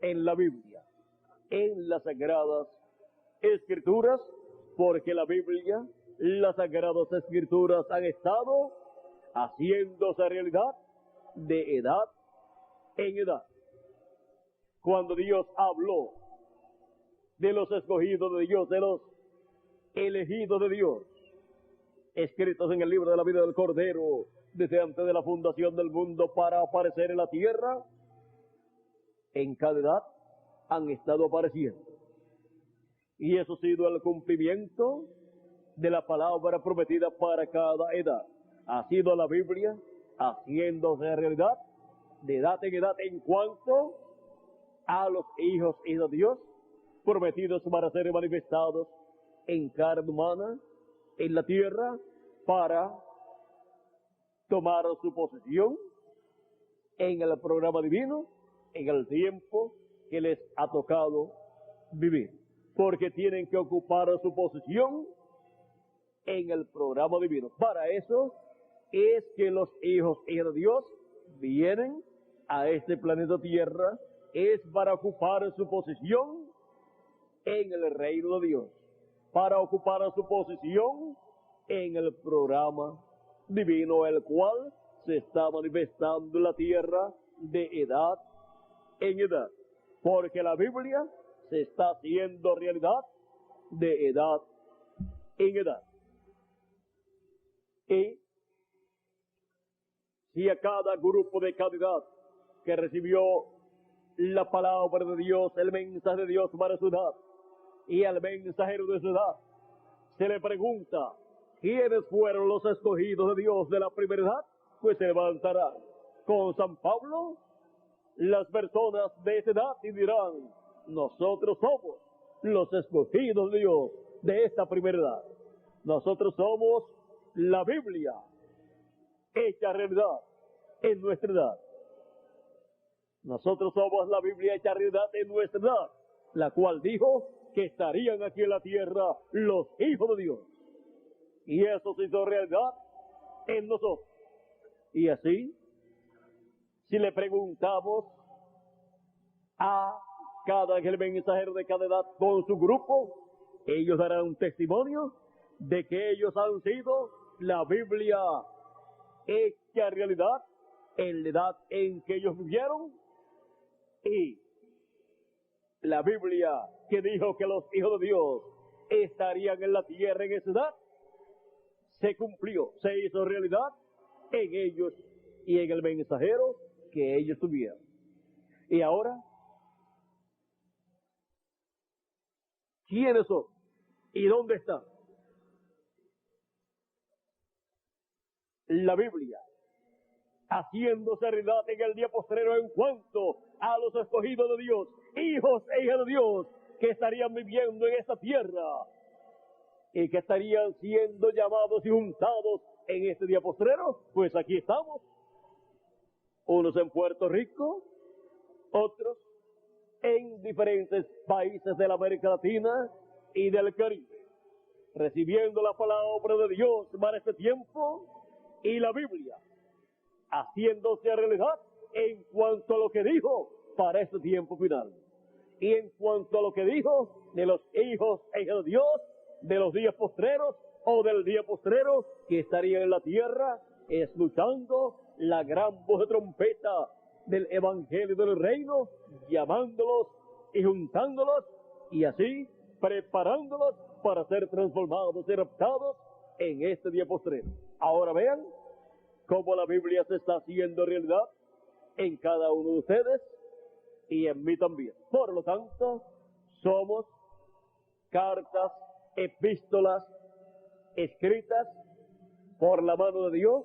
en la Biblia, en las Sagradas Escrituras, porque la Biblia, las Sagradas Escrituras han estado haciéndose realidad de edad en edad. Cuando Dios habló de los escogidos de Dios, de los elegidos de Dios, escritos en el libro de la vida del Cordero, desde antes de la fundación del mundo para aparecer en la tierra, en cada edad han estado apareciendo. Y eso ha sido el cumplimiento de la palabra prometida para cada edad. Ha sido la Biblia haciéndose realidad de edad en edad en cuanto a los hijos de Dios prometidos para ser manifestados en carne humana en la tierra, para tomar su posesión en el programa divino, en el tiempo que les ha tocado vivir, porque tienen que ocupar su posición en el programa divino. Para eso es que los hijos de Dios vienen a este planeta Tierra, es para ocupar su posición en el reino de Dios, para ocupar su posición en el programa divino, el cual se está manifestando en la tierra de edad en edad, porque la Biblia se está haciendo realidad de edad en edad. Y si a cada grupo de cada edad que recibió la palabra de Dios, el mensaje de Dios para su edad, y al mensajero de su edad se le pregunta quiénes fueron los escogidos de Dios de la primera edad, pues se levantará con San Pablo las personas de esa edad y dirán: nosotros somos los escogidos de Dios de esta primera edad. Nosotros somos la Biblia hecha realidad en nuestra edad. Nosotros somos la Biblia hecha realidad en nuestra edad, la cual dijo que estarían aquí en la tierra los hijos de Dios. Y eso se hizo realidad en nosotros. Y así, si le preguntamos a cada mensajero de cada edad con su grupo, ellos darán un testimonio de que ellos han sido la Biblia hecha realidad en la edad en que ellos vivieron, y la Biblia que dijo que los hijos de Dios estarían en la tierra en esa edad, se cumplió, se hizo realidad en ellos y en el mensajero que ellos tuvieron. Y ahora, ¿quiénes son? ¿Y dónde están? La Biblia haciéndose realidad en el día postrero en cuanto a los escogidos de Dios, hijos e hijas de Dios, que estarían viviendo en esta tierra y que estarían siendo llamados y juntados en este día postrero. Pues aquí estamos, unos en Puerto Rico, otros en diferentes países de la América Latina y del Caribe, recibiendo la palabra de Dios para este tiempo, y la Biblia haciéndose realidad en cuanto a lo que dijo para este tiempo final, y en cuanto a lo que dijo de los hijos e hijas de Dios, de los días postreros o del día postrero, que estarían en la tierra escuchando la gran voz de trompeta del evangelio del reino, llamándolos y juntándolos, y así preparándolos para ser transformados y raptados en este día postrero. Ahora vean cómo la Biblia se está haciendo realidad en cada uno de ustedes y en mí también. Por lo tanto, somos cartas, epístolas escritas por la mano de Dios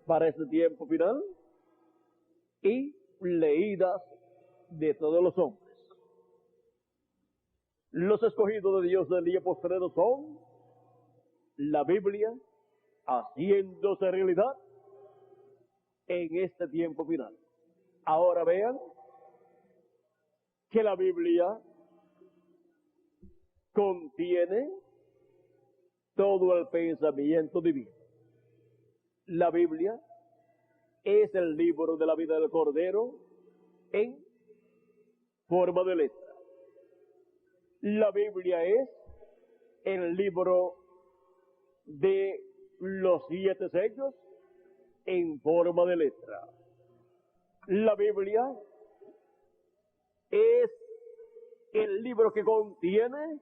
para este tiempo final y leídas de todos los hombres. Los escogidos de Dios del día postrero son la Biblia haciéndose realidad en este tiempo final. Ahora vean que la Biblia contiene todo el pensamiento divino. La Biblia es el libro de la vida del Cordero en forma de letra. La Biblia es el libro de los 7 sellos en forma de letra. La Biblia es el libro que contiene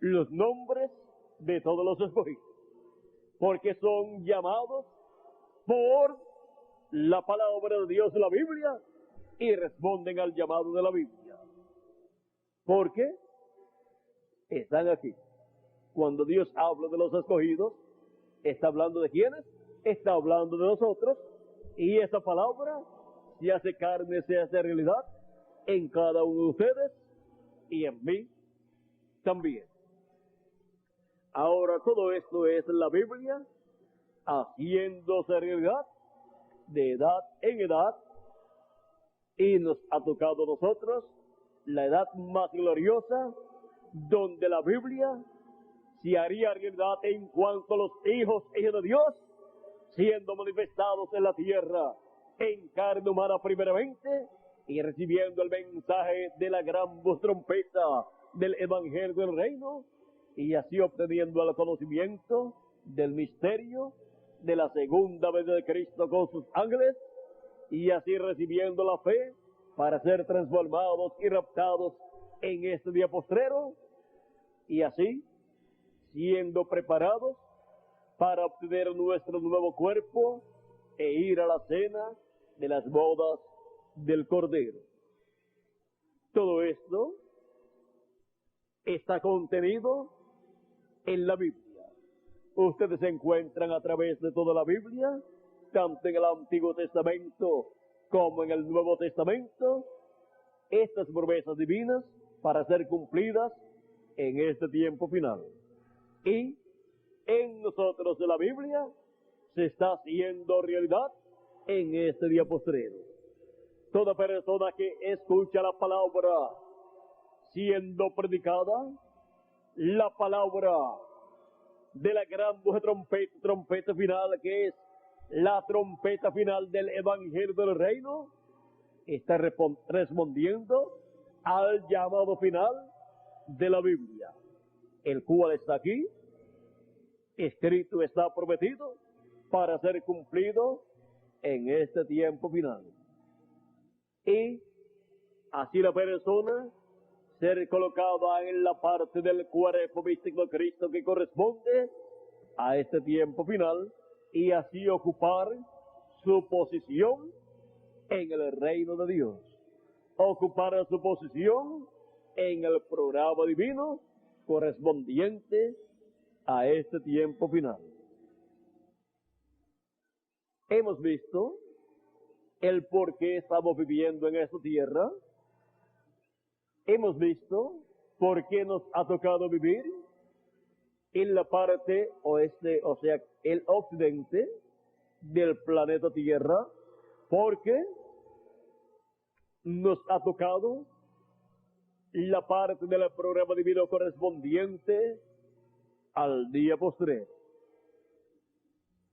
los nombres de todos los escogidos, porque son llamados por la palabra de Dios de la Biblia y responden al llamado de la Biblia. Porque están aquí. Cuando Dios habla de los escogidos, ¿está hablando de quiénes? Está hablando de nosotros, y esa palabra se hace carne, se hace realidad en cada uno de ustedes y en mí también. Ahora, todo esto es la Biblia haciéndose realidad de edad en edad, y nos ha tocado a nosotros la edad más gloriosa, donde la Biblia se haría realidad en cuanto a los hijos de Dios, siendo manifestados en la tierra en carne humana primeramente, y recibiendo el mensaje de la gran voz trompeta del Evangelio del Reino, y así obteniendo el conocimiento del misterio de la segunda venida de Cristo con sus ángeles, y así recibiendo la fe para ser transformados y raptados en este día postrero, y así siendo preparados para obtener nuestro nuevo cuerpo e ir a la cena de las bodas del Cordero. Todo esto está contenido en la Biblia. Ustedes se encuentran a través de toda la Biblia, tanto en el Antiguo Testamento como en el Nuevo Testamento, estas promesas divinas para ser cumplidas en este tiempo final. Y en nosotros de la Biblia se está haciendo realidad en este día postrero. Toda persona que escucha la palabra siendo predicada, la palabra de la gran voz de trompeta final, que es la trompeta final del Evangelio del Reino, está respondiendo al llamado final de la Biblia, el cual está aquí, escrito, está prometido para ser cumplido en este tiempo final. Y así la persona ser colocada en la parte del cuerpo místico de Cristo que corresponde a este tiempo final, y así ocupar su posición en el reino de Dios, ocupar su posición en el programa divino correspondiente a este tiempo final. Hemos visto el por qué estamos viviendo en esta tierra. Hemos visto por qué nos ha tocado vivir en la parte oeste, o sea, el occidente del planeta Tierra, porque nos ha tocado la parte del programa divino correspondiente al día postrero.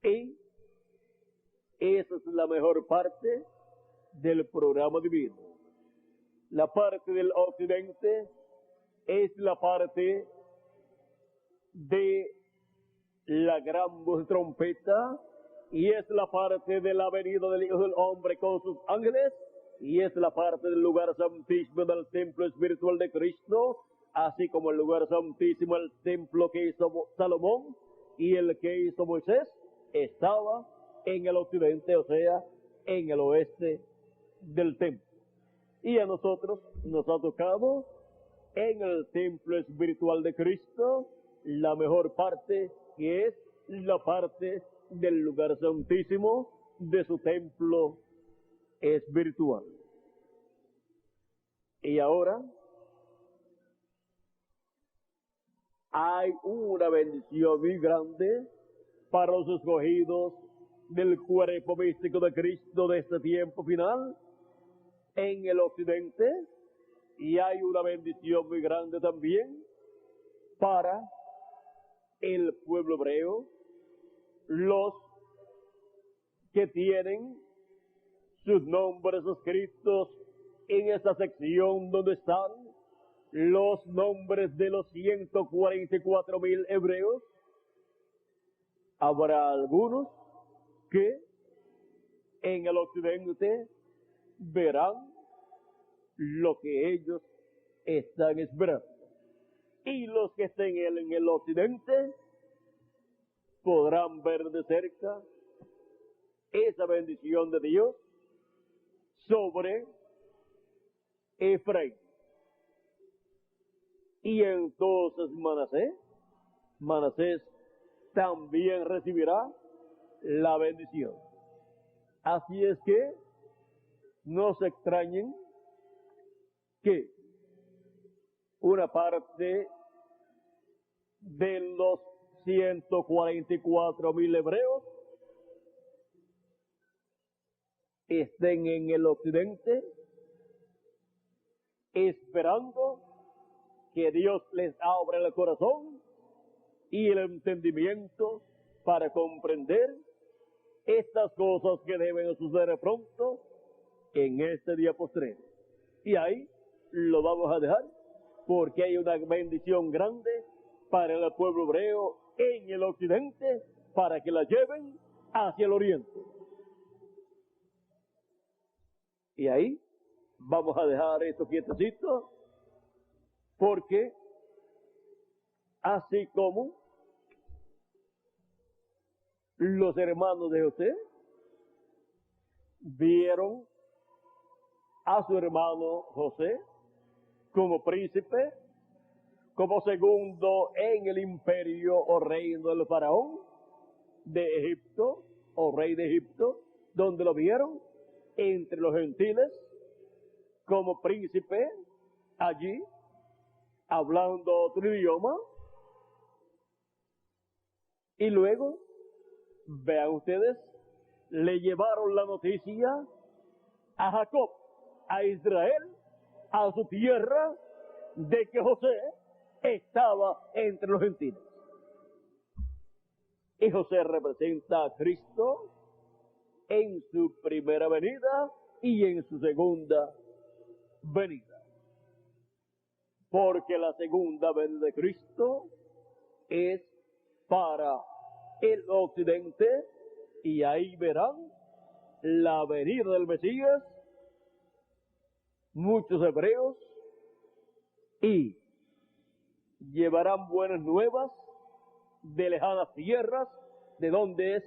Y esa es la mejor parte del programa divino. La parte del occidente es la parte de la gran voz de trompeta, y es la parte de la venida del Hijo del Hombre con sus ángeles, y es la parte del lugar santísimo del templo espiritual de Cristo, así como el lugar santísimo, el templo que hizo Salomón y el que hizo Moisés, estaba en el occidente, o sea, en el oeste del templo. Y a nosotros nos ha tocado en el templo espiritual de Cristo la mejor parte, que es la parte del lugar santísimo de su templo espiritual. Y ahora hay una bendición muy grande para los escogidos del cuerpo místico de Cristo de este tiempo final en el occidente, y hay una bendición muy grande también para el pueblo hebreo, los que tienen sus nombres escritos en esta sección donde están los nombres de los 144,000 hebreos. Habrá algunos que en el occidente verán lo que ellos están esperando, y los que estén en el occidente podrán ver de cerca esa bendición de Dios sobre Efraín. Y entonces Manasés también recibirá la bendición. Así es que no se extrañen que una parte de los 144,000 hebreos estén en el occidente esperando que Dios les abra el corazón y el entendimiento para comprender estas cosas que deben suceder pronto en este día postrero. Y ahí lo vamos a dejar, porque hay una bendición grande para el pueblo hebreo en el occidente, para que la lleven hacia el oriente. Y ahí vamos a dejar esto quietecito, porque así como los hermanos de José vieron a su hermano José como príncipe, como segundo en el imperio o reino del faraón de Egipto, o rey de Egipto, donde lo vieron entre los gentiles como príncipe allí, hablando otro idioma. Y luego, vean ustedes, le llevaron la noticia a Jacob, a Israel, a su tierra, de que José estaba entre los gentiles. Y José representa a Cristo en su primera venida y en su segunda venida. Porque la segunda venida de Cristo es para el occidente, y ahí verán la venida del Mesías muchos hebreos, y llevarán buenas nuevas de lejanas tierras, de donde es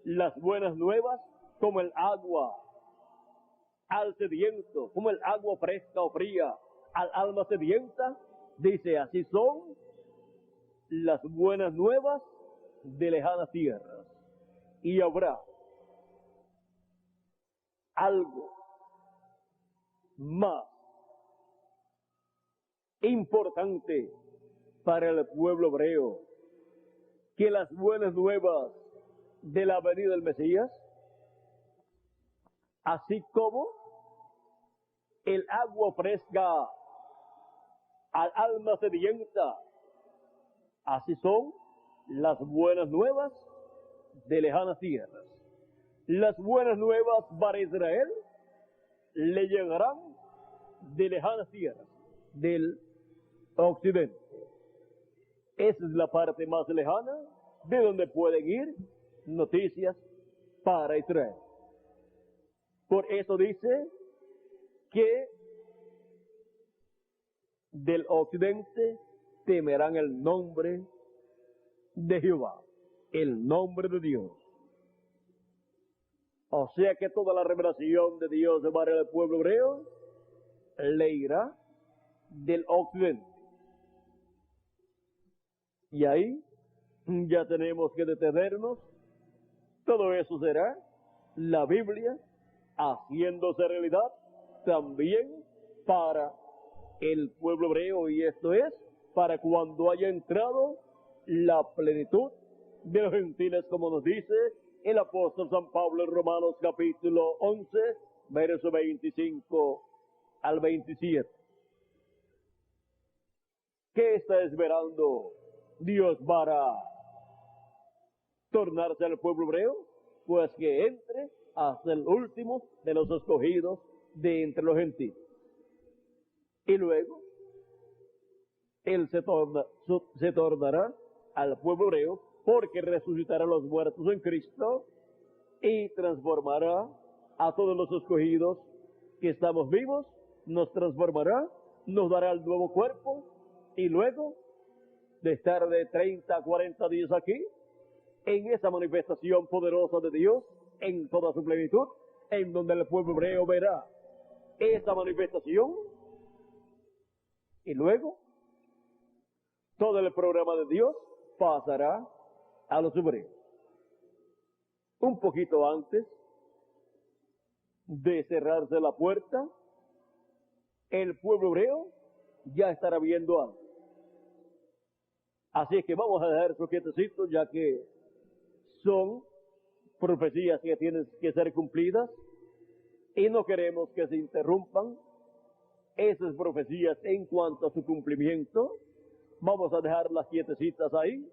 las buenas nuevas, como el agua al sediento, como el agua fresca o fría al alma sedienta. Dice, así son las buenas nuevas de lejanas tierras. Y habrá algo más importante para el pueblo hebreo que las buenas nuevas de la venida del Mesías. Así como el agua fresca al alma sedienta, así son las buenas nuevas de lejanas tierras. Las buenas nuevas para Israel le llegarán de lejanas tierras, del occidente. Esa es la parte más lejana de donde pueden ir noticias para Israel. Por eso dice que del occidente temerán el nombre de Jehová, el nombre de Dios. O sea que toda la revelación de Dios para el pueblo hebreo le irá del occidente. Y ahí ya tenemos que detenernos. Todo eso será la Biblia haciéndose realidad también para el pueblo hebreo, y esto es para cuando haya entrado la plenitud de los gentiles, como nos dice el apóstol San Pablo en Romanos capítulo 11, verso 25 al 27. ¿Qué está esperando Dios para tornarse al pueblo hebreo? Pues que entre hasta el último de los escogidos de entre los gentiles. Y luego, Él se tornará al pueblo hebreo porque resucitará a los muertos en Cristo y transformará a todos los escogidos que estamos vivos, nos transformará, nos dará el nuevo cuerpo y luego de estar de 30 a 40 días aquí, en esa manifestación poderosa de Dios, en toda su plenitud, en donde el pueblo hebreo verá esa manifestación y luego todo el programa de Dios pasará a los hebreos. Un poquito antes de cerrarse la puerta, el pueblo hebreo ya estará viendo algo. Así es que vamos a dejar eso quietecito, ya que son profecías que tienen que ser cumplidas y no queremos que se interrumpan esas profecías en cuanto a su cumplimiento. Vamos a dejarlas quietecitas ahí.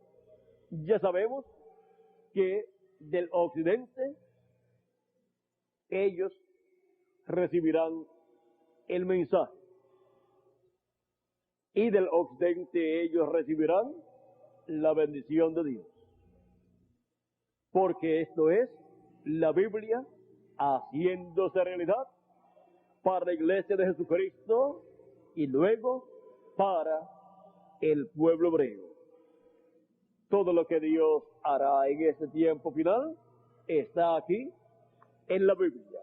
Ya sabemos que del occidente ellos recibirán el mensaje y del occidente ellos recibirán la bendición de Dios, porque esto es la Biblia haciéndose realidad para la iglesia de Jesucristo y luego para el pueblo hebreo. Todo lo que Dios hará en ese tiempo final está aquí en la Biblia.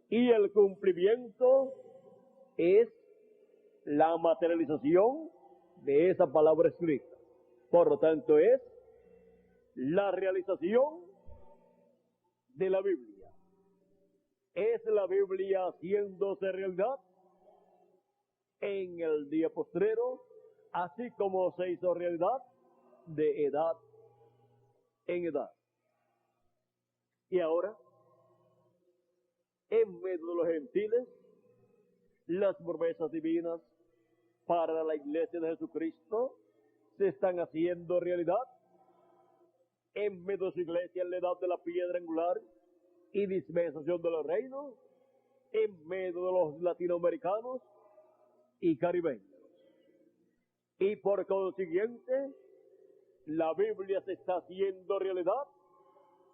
Y el cumplimiento es la materialización de esa palabra escrita. Por lo tanto, es la realización de la Biblia. Es la Biblia haciéndose realidad en el día postrero, así como se hizo realidad de edad en edad. Y ahora, en medio de los gentiles, las promesas divinas para la iglesia de Jesucristo se están haciendo realidad. En medio de su iglesia, en la edad de la piedra angular y dispensación de los reinos, en medio de los latinoamericanos y caribeños. Y por consiguiente, la Biblia se está haciendo realidad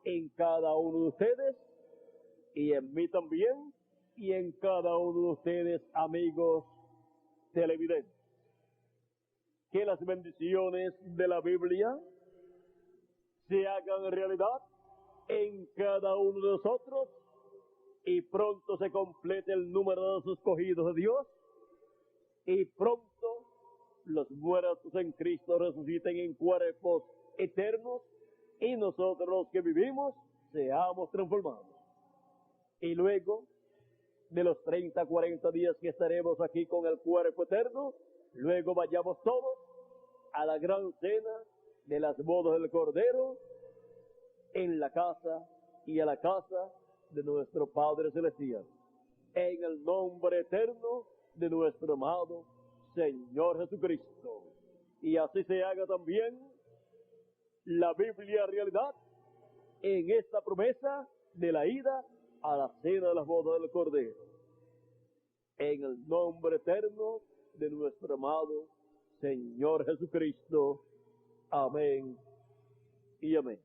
en cada uno de ustedes y en mí también y en cada uno de ustedes, amigos televidentes. Que las bendiciones de la Biblia se hagan realidad en cada uno de nosotros y pronto se complete el número de los escogidos de Dios y pronto los muertos en Cristo resuciten en cuerpos eternos y nosotros los que vivimos seamos transformados. Y luego de los 30, 40 días que estaremos aquí con el cuerpo eterno, luego vayamos todos a la gran cena de las bodas del Cordero en la casa y a la casa de nuestro Padre Celestial. En el nombre eterno de nuestro amado Señor Jesucristo. Y así se haga también la Biblia realidad en esta promesa de la ida a la cena de las bodas del Cordero. En el nombre eterno de nuestro amado Señor Jesucristo. Amén y amén.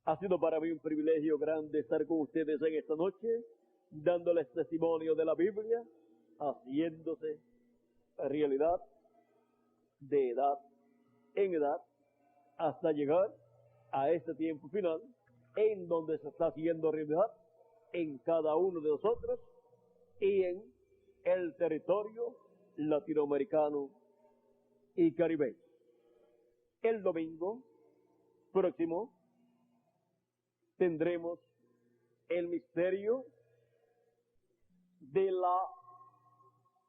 Ha sido para mí un privilegio grande estar con ustedes en esta noche, dándoles testimonio de la Biblia, haciéndose realidad de edad en edad, hasta llegar a este tiempo final, en donde se está haciendo realidad en cada uno de nosotros y en el territorio latinoamericano y caribeño. El domingo próximo tendremos el misterio de la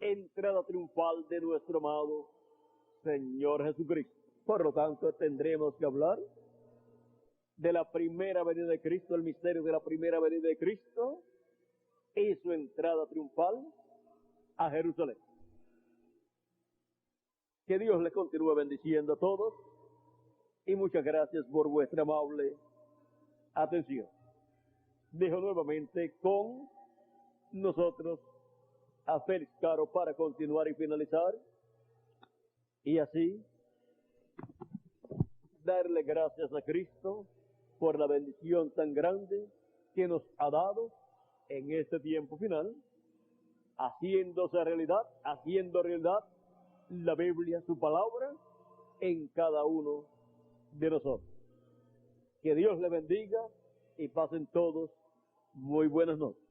entrada triunfal de nuestro amado Señor Jesucristo. Por lo tanto, tendremos que hablar de la primera venida de Cristo, el misterio de la primera venida de Cristo y su entrada triunfal a Jerusalén. Que Dios les continúe bendiciendo a todos y muchas gracias por vuestra amable atención. Dejo nuevamente con nosotros a Félix Caro para continuar y finalizar y así darle gracias a Cristo por la bendición tan grande que nos ha dado en este tiempo final, haciendo realidad la Biblia, su palabra, en cada uno de nosotros. Que Dios le bendiga y pasen todos muy buenas noches.